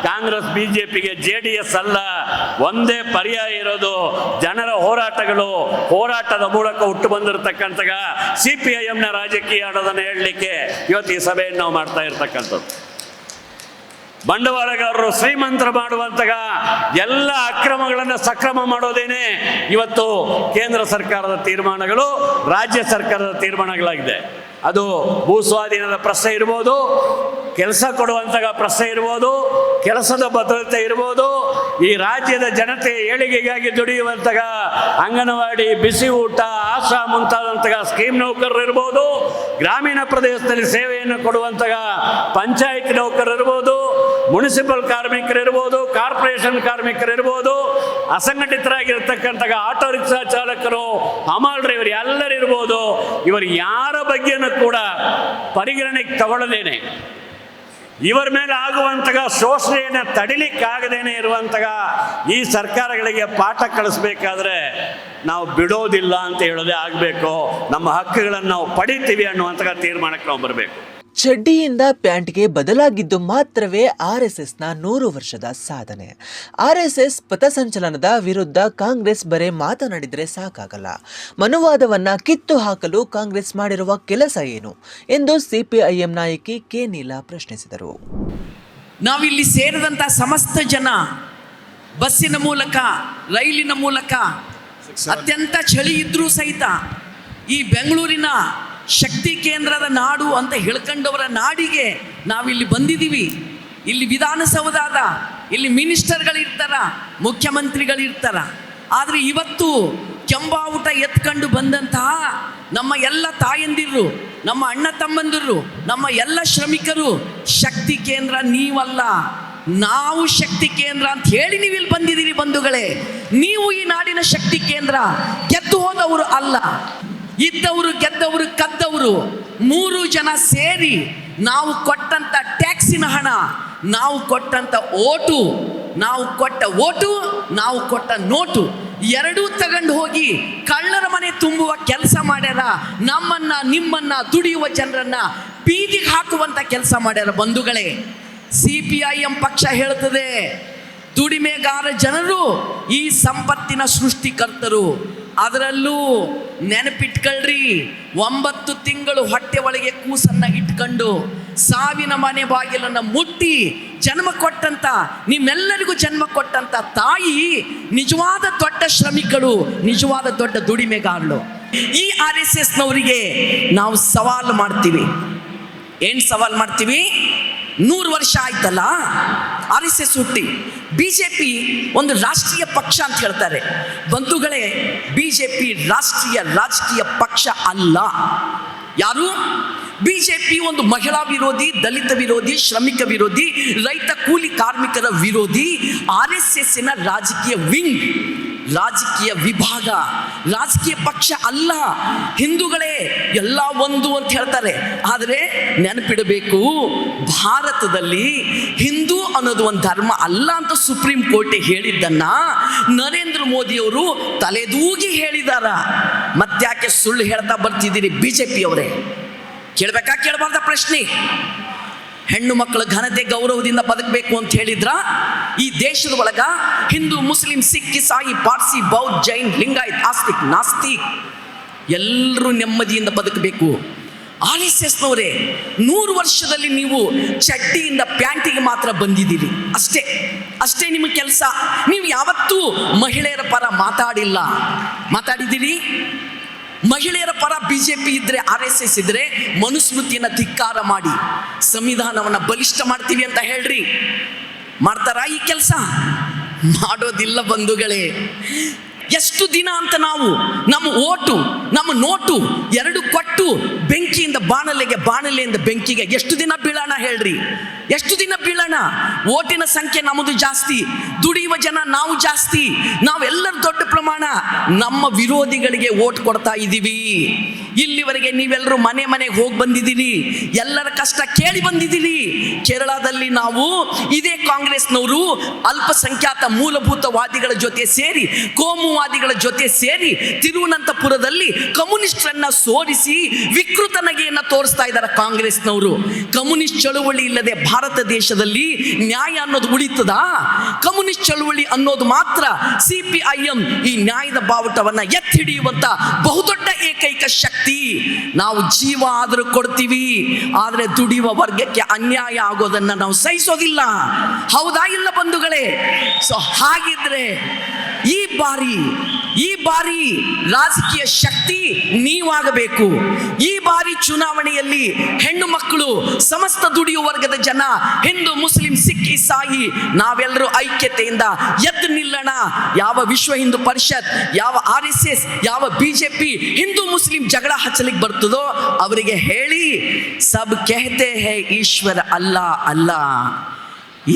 ಕಾಂಗ್ರೆಸ್ ಬಿಜೆಪಿಗೆ JDS ಅಲ್ಲ. ಒಂದೇ ಪರ್ಯಾಯ ಇರೋದು ಜನರ ಹೋರಾಟದ ಮೂಲಕ ಹುಟ್ಟು ಬಂದಿರತಕ್ಕಂತಹ CPIMನ ರಾಜಕೀಯ ಅನ್ನೋದನ್ನು ಹೇಳಲಿಕ್ಕೆ ಇವತ್ತು ಈ ಸಭೆಯನ್ನು ನಾವು ಮಾಡ್ತಾ ಇರ್ತಕ್ಕಂಥದ್ದು. ಬಂಡವಾಳಗಾರರು ಶ್ರೀಮಂತರು ಮಾಡುವಂತಹ ಎಲ್ಲ ಅಕ್ರಮಗಳನ್ನು ಸಕ್ರಮ ಮಾಡೋದೇನೆ ಇವತ್ತು ಕೇಂದ್ರ ಸರ್ಕಾರದ ತೀರ್ಮಾನಗಳು, ರಾಜ್ಯ ಸರ್ಕಾರದ ತೀರ್ಮಾನಗಳಾಗಿದೆ. ಅದು ಭೂ ಸ್ವಾಧೀನದ ಪ್ರಶ್ನೆ ಇರ್ಬೋದು, ಕೆಲಸ ಕೊಡುವಂತಹ ಪ್ರಶ್ನೆ ಇರ್ಬೋದು, ಕೆಲಸದ ಭದ್ರತೆ ಇರ್ಬೋದು, ಈ ರಾಜ್ಯದ ಜನತೆ ಏಳಿಗೆಗಾಗಿ ದುಡಿಯುವಂತಹ ಅಂಗನವಾಡಿ, ಬಿಸಿ ಊಟ, ಆಶಾ ಮುಂತಾದಂತಹ ಸ್ಕೀಮ್ ನೌಕರರು ಇರ್ಬೋದು, ಗ್ರಾಮೀಣ ಪ್ರದೇಶದಲ್ಲಿ ಸೇವೆಯನ್ನು ಕೊಡುವಂತಹ ಪಂಚಾಯತ್ ನೌಕರರು ಇರ್ಬೋದು, ಮುನ್ಸಿಪಲ್ ಕಾರ್ಮಿಕರಿರ್ಬೋದು, ಕಾರ್ಪೊರೇಷನ್ ಕಾರ್ಮಿಕರಿರ್ಬೋದು, ಅಸಂಘಟಿತರಾಗಿರ್ತಕ್ಕಂತಹ ಆಟೋ ರಿಕ್ಷಾ ಚಾಲಕರು, ಹಮಾಲ್ ಡ್ರೈವರ್ ಎಲ್ಲರಿರ್ಬೋದು, ಇವರು ಯಾರ ಬಗ್ಗೆನೂ ಕೂಡ ಪರಿಗಣನೆಗೆ ತಗೊಳ್ಳದೇನೆ ಇವರ ಮೇಲೆ ಆಗುವಂತಹ ಶೋಷಣೆಯನ್ನು ತಡಿಲಿಕ್ಕಾಗದೇನೆ ಇರುವಂತಹ ಈ ಸರ್ಕಾರಗಳಿಗೆ ಪಾಠ ಕಲಿಸ್ಬೇಕಾದ್ರೆ ನಾವು ಬಿಡೋದಿಲ್ಲ ಅಂತ ಹೇಳೋದೇ ಆಗಬೇಕು. ನಮ್ಮ ಹಕ್ಕುಗಳನ್ನು ನಾವು ಪಡಿತೀವಿ ಅನ್ನುವಂತಹ ತೀರ್ಮಾನಕ್ಕೆ ನಾವು ಬರಬೇಕು. ಚಡ್ಡಿಯಿಂದ ಪ್ಯಾಂಟ್ಗೆ ಬದಲಾಗಿದ್ದು ಮಾತ್ರವೇ RSSನ 100 ವರ್ಷದ ಸಾಧನೆ. RSS ಪಥಸಂಚಲನದ ವಿರುದ್ಧ ಕಾಂಗ್ರೆಸ್ ಬರೇ ಮಾತನಾಡಿದರೆ ಸಾಕಾಗಲ್ಲ. ಮನುವಾದವನ್ನ ಕಿತ್ತು ಹಾಕಲು ಕಾಂಗ್ರೆಸ್ ಮಾಡಿರುವ ಕೆಲಸ ಏನು ಎಂದು CPIM ನಾಯಕಿ ಕೆ. ನೀಲಾ ಪ್ರಶ್ನಿಸಿದರು. ನಾವಿಲ್ಲಿ ಸೇರಿದಂಥ ಸಮಸ್ತ ಜನ ಬಸ್ಸಿನ ಮೂಲಕ, ರೈಲಿನ ಮೂಲಕ, ಅತ್ಯಂತ ಚಳಿ ಇದ್ರೂ ಸಹಿತ ಈ ಬೆಂಗಳೂರಿನ ಶಕ್ತಿ ಕೇಂದ್ರದ ನಾಡು ಅಂತ ಹೇಳ್ಕೊಂಡವರ ನಾಡಿಗೆ ನಾವಿಲ್ಲಿ ಬಂದಿದ್ದೀವಿ. ಇಲ್ಲಿ ವಿಧಾನಸೌಧದ, ಇಲ್ಲಿ ಮಿನಿಸ್ಟರ್ಗಳಿರ್ತಾರ, ಮುಖ್ಯಮಂತ್ರಿಗಳಿರ್ತಾರ. ಆದರೆ ಇವತ್ತು ಕೆಂಬಾವುಟ ಎತ್ಕೊಂಡು ಬಂದಂತಹ ನಮ್ಮ ಎಲ್ಲ ತಾಯಂದಿರು, ನಮ್ಮ ಅಣ್ಣ ತಮ್ಮಂದಿರು, ನಮ್ಮ ಎಲ್ಲ ಶ್ರಮಿಕರು ಶಕ್ತಿ ಕೇಂದ್ರ ನೀವಲ್ಲ, ನಾವು ಶಕ್ತಿ ಕೇಂದ್ರ ಅಂತ ಹೇಳಿ ನೀವು ಇಲ್ಲಿ ಬಂದಿದ್ದೀರಿ ಬಂಧುಗಳೇ. ನೀವು ಈ ನಾಡಿನ ಶಕ್ತಿ ಕೇಂದ್ರ, ಗೆದ್ದು ಹೋದವರು ಅಲ್ಲ. ಇದ್ದವರು, ಗೆದ್ದವರು, ಕದ್ದವರು 3 ಜನ ಸೇರಿ ನಾವು ಕೊಟ್ಟಂತ ಟ್ಯಾಕ್ಸಿನ ಹಣ, ನಾವು ಕೊಟ್ಟಂತ ಓಟು, ನಾವು ಕೊಟ್ಟ ನೋಟು ಎರಡೂ ತಗೊಂಡು ಹೋಗಿ ಕಳ್ಳರ ಮನೆ ತುಂಬುವ ಕೆಲಸ ಮಾಡ್ಯಾರ. ನಮ್ಮನ್ನ, ನಿಮ್ಮನ್ನ, ದುಡಿಯುವ ಜನರನ್ನ ಬೀದಿಗೆ ಹಾಕುವಂತ ಕೆಲಸ ಮಾಡ್ಯಾರ ಬಂಧುಗಳೇ. CPIM ಪಕ್ಷ ಹೇಳ್ತದೆ, ದುಡಿಮೆಗಾರ ಜನರು ಈ ಸಂಪತ್ತಿನ ಸೃಷ್ಟಿಕರ್ತರು. ಅದರಲ್ಲೂ ನೆನಪಿಟ್ಕೊಳ್ರಿ, 9 ತಿಂಗಳು ಹೊಟ್ಟೆ ಒಳಗೆ ಕೂಸನ್ನ ಇಟ್ಕೊಂಡು ಸಾವಿನ ಮನೆ ಬಾಗಿಲನ್ನು ಮುಟ್ಟಿ ಜನ್ಮ ಕೊಟ್ಟಂತ, ನಿಮ್ಮೆಲ್ಲರಿಗೂ ಜನ್ಮ ಕೊಟ್ಟಂತ ತಾಯಿ ನಿಜವಾದ ದೊಡ್ಡ ಶ್ರಮಿಕಳು, ನಿಜವಾದ ದೊಡ್ಡ ದುಡಿಮೆಗಾರಳು. ಈ RSSನವರಿಗೆ ನಾವು ಸವಾಲು ಮಾಡ್ತೀವಿ. ಏನು ಸವಾಲು ಮಾಡ್ತೀವಿ? 100 ವರ್ಷ ಆಯ್ತಲ್ಲ RSS ಹುಟ್ಟಿ. BJP ಒಂದು ರಾಷ್ಟ್ರೀಯ ಪಕ್ಷ ಅಂತ ಹೇಳ್ತಾರೆ ಬಂಧುಗಳೇ. BJP ರಾಷ್ಟ್ರೀಯ ರಾಜಕೀಯ ಪಕ್ಷ ಅಲ್ಲ. ಯಾರು? ಬಿಜೆಪಿ ಒಂದು ಮಹಿಳಾ ವಿರೋಧಿ, ದಲಿತ ವಿರೋಧಿ, ಶ್ರಮಿಕ ವಿರೋಧಿ, ರೈತ ಕೂಲಿ ಕಾರ್ಮಿಕರ ವಿರೋಧಿ, RSSನ ರಾಜಕೀಯ ವಿಂಗ್, ರಾಜಕೀಯ ವಿಭಾಗ, ರಾಜಕೀಯ ಪಕ್ಷ ಅಲ್ಲ. ಹಿಂದೂಗಳೇ ಎಲ್ಲ ಒಂದು ಅಂತ ಹೇಳ್ತಾರೆ. ಆದರೆ ನೆನಪಿಡಬೇಕು, ಭಾರತದಲ್ಲಿ ಹಿಂದೂ ಅನ್ನೋದು ಒಂದು ಧರ್ಮ ಅಲ್ಲ ಅಂತ ಸುಪ್ರೀಂ ಕೋರ್ಟ್ ಹೇಳಿದ್ದನ್ನ ನರೇಂದ್ರ ಮೋದಿಯವರು ತಲೆದೂಗಿ ಹೇಳಿದಾರ. ಮತ್ತ್ಯಾಕೆ ಸುಳ್ಳು ಹೇಳ್ತಾ ಬರ್ತಿದ್ದೀರಿ ಬಿಜೆಪಿ ಅವರೇ? ಕೇಳಬೇಕಾ ಕೇಳಬಾರ್ದ ಪ್ರಶ್ನೆ? ಹೆಣ್ಣು ಮಕ್ಕಳ ಘನತೆ ಗೌರವದಿಂದ ಬದುಕಬೇಕು ಅಂತ ಹೇಳಿದ್ರ ಈ ದೇಶದ ಒಳಗ ಹಿಂದೂ, ಮುಸ್ಲಿಂ, ಸಿಖ್, ಇಸಾಯಿ, ಪಾರ್ಸಿ, ಬೌದ್ಧ, ಜೈನ್, ಲಿಂಗಾಯತ್, ಆಸ್ತಿಕ್, ನಾಸ್ತಿಕ್ ಎಲ್ಲರೂ ನೆಮ್ಮದಿಯಿಂದ ಬದುಕಬೇಕು. RSSನವರೇ 100 ವರ್ಷದಲ್ಲಿ ನೀವು ಚಡ್ಡಿಯಿಂದ ಪ್ಯಾಂಟಿಗೆ ಮಾತ್ರ ಬಂದಿದ್ದೀರಿ, ಅಷ್ಟೇ ನಿಮ್ಮ ಕೆಲಸ. ನೀವು ಯಾವತ್ತೂ ಮಹಿಳೆಯರ ಪರ ಮಾತಾಡಿದ್ದೀರಿ? ಮಹಿಳೆಯರ ಪರ ಬಿಜೆಪಿ ಇದ್ರೆ, RSS ಇದ್ರೆ ಮನುಸ್ಮೃತಿಯನ್ನು ಧಿಕ್ಕಾರ ಮಾಡಿ ಸಂವಿಧಾನವನ್ನು ಬಲಿಷ್ಠ ಮಾಡ್ತೀವಿ ಅಂತ ಹೇಳ್ರಿ. ಮಾಡ್ತಾರಾ ಈ ಕೆಲಸ? ಮಾಡೋದಿಲ್ಲ ಬಂಧುಗಳೇ. ಎಷ್ಟು ದಿನ ಅಂತ ನಾವು ನಮ್ಮ ಓಟು, ನಮ್ಮ ನೋಟು ಎರಡು ಕೊಟ್ಟು ಬೆಂಕಿಯಿಂದ ಬಾಣಲೆಯಿಂದ ಬೆಂಕಿಗೆ ಎಷ್ಟು ದಿನ ಬೀಳೋಣ ಹೇಳ್ರಿ? ಎಷ್ಟು ದಿನ ಬೀಳೋಣ? ಓಟಿನ ಸಂಖ್ಯೆ ನಮ್ಮದು ಜಾಸ್ತಿ, ದುಡಿಯುವ ಜನ ನಾವು ಜಾಸ್ತಿ, ನಾವೆಲ್ಲರೂ ದೊಡ್ಡ ಪ್ರಮಾಣ ನಮ್ಮ ವಿರೋಧಿಗಳಿಗೆ ಓಟ್ ಕೊಡ್ತಾ ಇದ್ದೀವಿ. ಇಲ್ಲಿವರೆಗೆ ನೀವೆಲ್ಲರೂ ಮನೆಗೆ ಹೋಗಿ ಬಂದಿದ್ದೀರಿ, ಎಲ್ಲರ ಕಷ್ಟ ಕೇಳಿ ಬಂದಿದ್ದೀರಿ. ಕೇರಳದಲ್ಲಿ ನಾವು ಇದೇ ಕಾಂಗ್ರೆಸ್ನವರು ಅಲ್ಪಸಂಖ್ಯಾತ ಮೂಲಭೂತವಾದಿಗಳ ಜೊತೆ ಸೇರಿ, ಕೋಮುವಾದಿಗಳ ಜೊತೆ ಸೇರಿ ತಿರುವನಂತಪುರದಲ್ಲಿ ಕಮ್ಯುನಿಸ್ಟರನ್ನ ಸೋರಿಸಿ ವಿಕೃತ ನಗೆಯನ್ನು ತೋರಿಸ್ತಾ ಇದ್ದಾರೆ ಕಾಂಗ್ರೆಸ್ನವರು. ಕಮ್ಯುನಿಸ್ಟ್ ಚಳುವಳಿ ಇಲ್ಲದೆ ಭಾರತ ದೇಶದಲ್ಲಿ ನ್ಯಾಯ ಅನ್ನೋದು ಉಳಿತದ? ಕಮ್ಯುನಿಸ್ಟ್ ಚಳುವಳಿ ಅನ್ನೋದು ಮಾತ್ರ CPIM ಈ ನ್ಯಾಯದ ಬಾವುಟವನ್ನ ಎತ್ತಿ ಹಿಡಿಯುವಂತ ಬಹುದೊಡ್ಡ ಏಕೈಕ ಶಕ್ತಿ. ನಾವು ಜೀವ ಆದರೂ ಕೊಡ್ತೀವಿ, ಆದ್ರೆ ದುಡಿಯುವ ವರ್ಗಕ್ಕೆ ಅನ್ಯಾಯ ಆಗೋದನ್ನ ನಾವು ಸಹಿಸೋದಿಲ್ಲ. ಹೌದಾ ಇಲ್ಲ ಬಂಧುಗಳೇ? ಸೊ ಹಾಗಿದ್ರೆ ಈ ಬಾರಿ ರಾಜಕೀಯ ಶಕ್ತಿ ನೀವಾಗಬೇಕು. ಈ ಬಾರಿ ಚುನಾವಣೆಯಲ್ಲಿ ಹೆಣ್ಣು ಮಕ್ಕಳು, ಸಮಸ್ತ ದುಡಿಯುವ ವರ್ಗದ ಜನ, ಹಿಂದೂ, ಮುಸ್ಲಿಂ, ಸಿಖ್, ಇಸಾಯಿ ನಾವೆಲ್ಲರೂ ಐಕ್ಯತೆಯಿಂದ ಎದ್ದು ನಿಲ್ಲೋಣ. ಯಾವ ವಿಶ್ವ ಹಿಂದೂ ಪರಿಷತ್, ಯಾವ RSS, ಯಾವ ಬಿಜೆಪಿ ಹಿಂದೂ ಮುಸ್ಲಿಂ ಜಗಳ ಹಚ್ಚಲಿಕ್ಕೆ ಬರ್ತದೋ ಅವರಿಗೆ ಹೇಳಿ, ಸಬ್ ಕೆಹತೆ ಹೈ ಈಶ್ವರ ಅಲ್ಲ,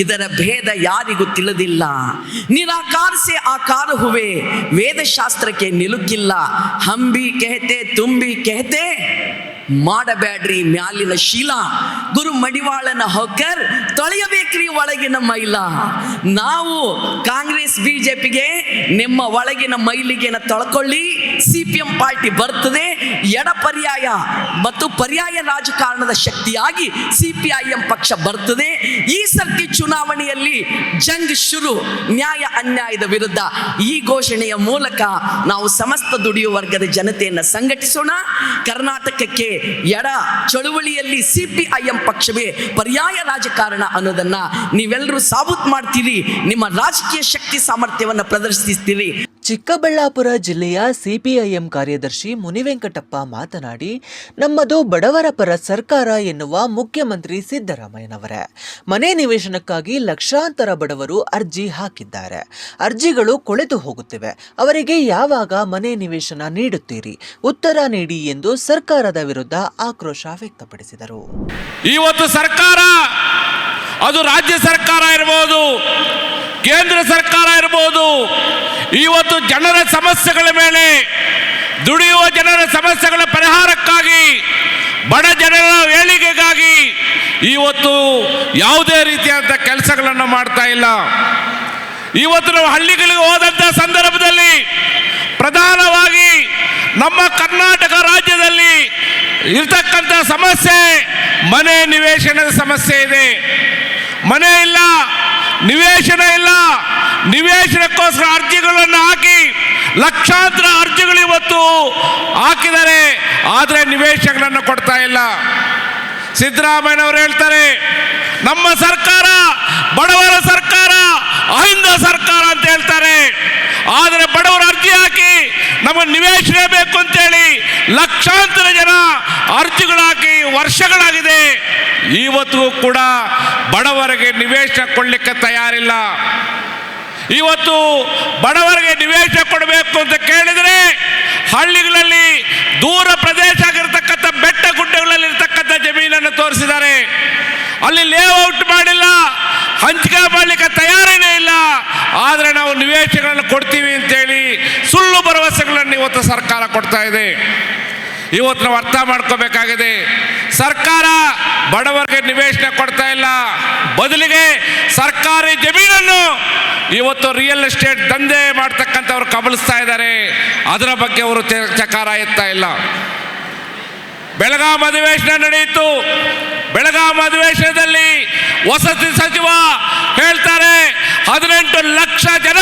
ಇದರ ಭೇದ ಯಾರಿಗೂ ತಿಳಿದಿಲ್ಲ. ನಿರಾಕಾರ ಸೆ ಆಕಾರ ಹುವೆ, ವೇದಶಾಸ್ತ್ರಕ್ಕೆ ನಿಲುಕಿಲ್ಲ. ಹಮ್ ಭಿ ಕೆಹತೆ ತುಮ್ ಭಿ ಕೆಹತೆ, ಮಾಡಬೇಡ್ರಿ ಮ್ಯಾಲಿನ ಶೀಲ, ಗುರು ಮಡಿವಾಳನ ಹೊಕ್ಕರ್ ತೊಳೆಯಬೇಕ್ರಿ ಒಳಗಿನ ಮೈಲ. ನಾವು ಕಾಂಗ್ರೆಸ್ ಬಿಜೆಪಿಗೆ ನಿಮ್ಮ ಒಳಗಿನ ಮೈಲಿಗೆನ ತೊಳ್ಕೊಳ್ಳಿ, CPM ಪಾರ್ಟಿ ಬರ್ತದೆ. ಎಡ ಪರ್ಯಾಯ ಮತ್ತು ಪರ್ಯಾಯ ರಾಜಕಾರಣದ ಶಕ್ತಿಯಾಗಿ CPIM ಪಕ್ಷ ಬರ್ತದೆ. ಈ ಸರ್ತಿ ಚುನಾವಣೆಯಲ್ಲಿ ಜಂಗ್ ಶುರು, ನ್ಯಾಯ ಅನ್ಯಾಯದ ವಿರುದ್ಧ. ಈ ಘೋಷಣೆಯ ಮೂಲಕ ನಾವು ಸಮಸ್ತ ದುಡಿಯುವ ವರ್ಗದ ಜನತೆಯನ್ನು ಸಂಘಟಿಸೋಣ. ಕರ್ನಾಟಕಕ್ಕೆ ಎಡ ಚಳುವಳಿಯಲ್ಲಿ CPIM ಪಕ್ಷವೇ ಪರ್ಯಾಯ ರಾಜಕಾರಣ ಅನ್ನೋದನ್ನ ನೀವೆಲ್ಲರೂ ಸಾಬೀತು ಮಾಡ್ತೀರಿ, ನಿಮ್ಮ ರಾಜಕೀಯ ಶಕ್ತಿ ಸಾಮರ್ಥ್ಯವನ್ನು ಪ್ರದರ್ಶಿಸ್ತೀರಿ. ಚಿಕ್ಕಬಳ್ಳಾಪುರ ಜಿಲ್ಲೆಯ CPIM ಕಾರ್ಯದರ್ಶಿ ಮುನಿವೆಂಕಟಪ್ಪ ಮಾತನಾಡಿ, ನಮ್ಮದು ಬಡವರ ಪರ ಸರ್ಕಾರ ಎನ್ನುವ ಮುಖ್ಯಮಂತ್ರಿ ಸಿದ್ದರಾಮಯ್ಯನವರೇ. ಮನೆ ನಿವೇಶನಕ್ಕಾಗಿ ಲಕ್ಷಾಂತರ ಬಡವರು ಅರ್ಜಿ ಹಾಕಿದ್ದಾರೆ. ಅರ್ಜಿಗಳು ಕೊಳೆತು ಹೋಗುತ್ತಿವೆ. ಅವರಿಗೆ ಯಾವಾಗ ಮನೆ ನಿವೇಶನ ನೀಡುತ್ತೀರಿ? ಉತ್ತರ ನೀಡಿ ಎಂದು ಸರ್ಕಾರದ ವಿರುದ್ಧ ಆಕ್ರೋಶ ವ್ಯಕ್ತಪಡಿಸಿದರು. ಇವತ್ತು ಸರ್ಕಾರ, ಅದು ರಾಜ್ಯ ಸರ್ಕಾರ ಇರಬಹುದು, ಕೇಂದ್ರ ಸರ್ಕಾರ ಇರಬಹುದು, ಇವತ್ತು ಜನರ ಸಮಸ್ಯೆಗಳ ಮೇಲೆ, ದುಡಿಯುವ ಜನರ ಸಮಸ್ಯೆಗಳ ಪರಿಹಾರಕ್ಕಾಗಿ, ಬಡ ಜನರ ಏಳಿಗೆಗಾಗಿ ಇವತ್ತು ಯಾವುದೇ ರೀತಿಯಾದ ಕೆಲಸಗಳನ್ನು ಮಾಡ್ತಾ ಇಲ್ಲ. ಇವತ್ತು ನಾವು ಹಳ್ಳಿಗಳಿಗೆ ಹೋದಂಥ ಸಂದರ್ಭದಲ್ಲಿ ಪ್ರಧಾನವಾಗಿ ನಮ್ಮ ಕರ್ನಾಟಕ ರಾಜ್ಯದಲ್ಲಿ ಇರತಕ್ಕಂಥ ಸಮಸ್ಯೆ ಮನೆ ನಿವೇಶನದ ಸಮಸ್ಯೆ ಇದೆ. ಮನೆ ಇಲ್ಲ, ನಿವೇಶನ ಇಲ್ಲ. ನಿವೇಶನಕ್ಕೋಸ್ಕರ ಅರ್ಜಿಗಳನ್ನು ಹಾಕಿ ಲಕ್ಷಾಂತರ ಅರ್ಜಿಗಳು ಇವತ್ತು ಹಾಕಿದ್ದಾರೆ, ಆದರೆ ನಿವೇಶನಗಳನ್ನು ಕೊಡ್ತಾ ಇಲ್ಲ. ಸಿದ್ದರಾಮಯ್ಯನವರು ಹೇಳ್ತಾರೆ, ನಮ್ಮ ಸರ್ಕಾರ ಬಡವರ ಸರ್ಕಾರ, ಅಹಿಂದ ಸರ್ಕಾರ ಅಂತ ಹೇಳ್ತಾರೆ. ಆದರೆ ಬಡವರು ಅರ್ಜಿ ಹಾಕಿ ನಮಗೆ ನಿವೇಶನ ಬೇಕು ಅಂತೇಳಿ ಲಕ್ಷಾಂತರ ಜನ ಅರ್ಜಿಗಳು ಹಾಕಿ ವರ್ಷಗಳಾಗಿದೆ. ಇವತ್ತು ಕೂಡ ಬಡವರಿಗೆ ನಿವೇಶನ ಕೊಡಲಿಕ್ಕೆ ತಯಾರಿಲ್ಲ. ಇವತ್ತು ಬಡವರಿಗೆ ನಿವೇಶನ ಕೊಡಬೇಕು ಅಂತ ಕೇಳಿದರೆ ಹಳ್ಳಿಗಳಲ್ಲಿ, ದೂರ ಪ್ರದೇಶ ಆಗಿರ್ತಕ್ಕಂಥ ಬೆಟ್ಟ ಗುಡ್ಡಗಳಲ್ಲಿ ಇರ್ತಕ್ಕಂಥ ತೋರಿಸಿದ್ದಾರೆ. ಅಲ್ಲಿ ಲೇಔಟ್ ಮಾಡಿಲ್ಲ, ಹಂಚಿಕೆ ಮಾಡಲಿಕ್ಕೆ ತಯಾರಿನೇ ಇಲ್ಲ. ಆದರೆ ನಾವು ನಿವೇಶನಗಳನ್ನು ಕೊಡ್ತೀವಿ ಅಂತೇಳಿ ಸುಳ್ಳು ಭರವಸೆಗಳನ್ನು ಇವತ್ತು ಸರ್ಕಾರ ಕೊಡ್ತಾ ಇದೆ. ಇವತ್ತು ನಾವು ಅರ್ಥ ಮಾಡ್ಕೋಬೇಕಾಗಿದೆ, ಸರ್ಕಾರ ಬಡವರಿಗೆ ನಿವೇಶನ ಕೊಡ್ತಾ ಇಲ್ಲ, ಬದಲಿಗೆ ಸರ್ಕಾರಿ ಜಮೀನನ್ನು ಇವತ್ತು ರಿಯಲ್ ಎಸ್ಟೇಟ್ ದಂಧೆ ಮಾಡ್ತಕ್ಕಂಥವ್ರು ಕಬಳಿಸ್ತಾ ಇದ್ದಾರೆ. ಅದರ ಬಗ್ಗೆ ಅವರು ಚಕಾರ ಎತ್ತಾ ಇಲ್ಲ. ಬೆಳಗಾಂ ಅಧಿವೇಶನ ನಡೆಯಿತು. ಬೆಳಗಾಂ ಅಧಿವೇಶನದಲ್ಲಿ ವಸತಿ ಸಚಿವ ಹೇಳ್ತಾರೆ 18 ಲಕ್ಷ ಜನ,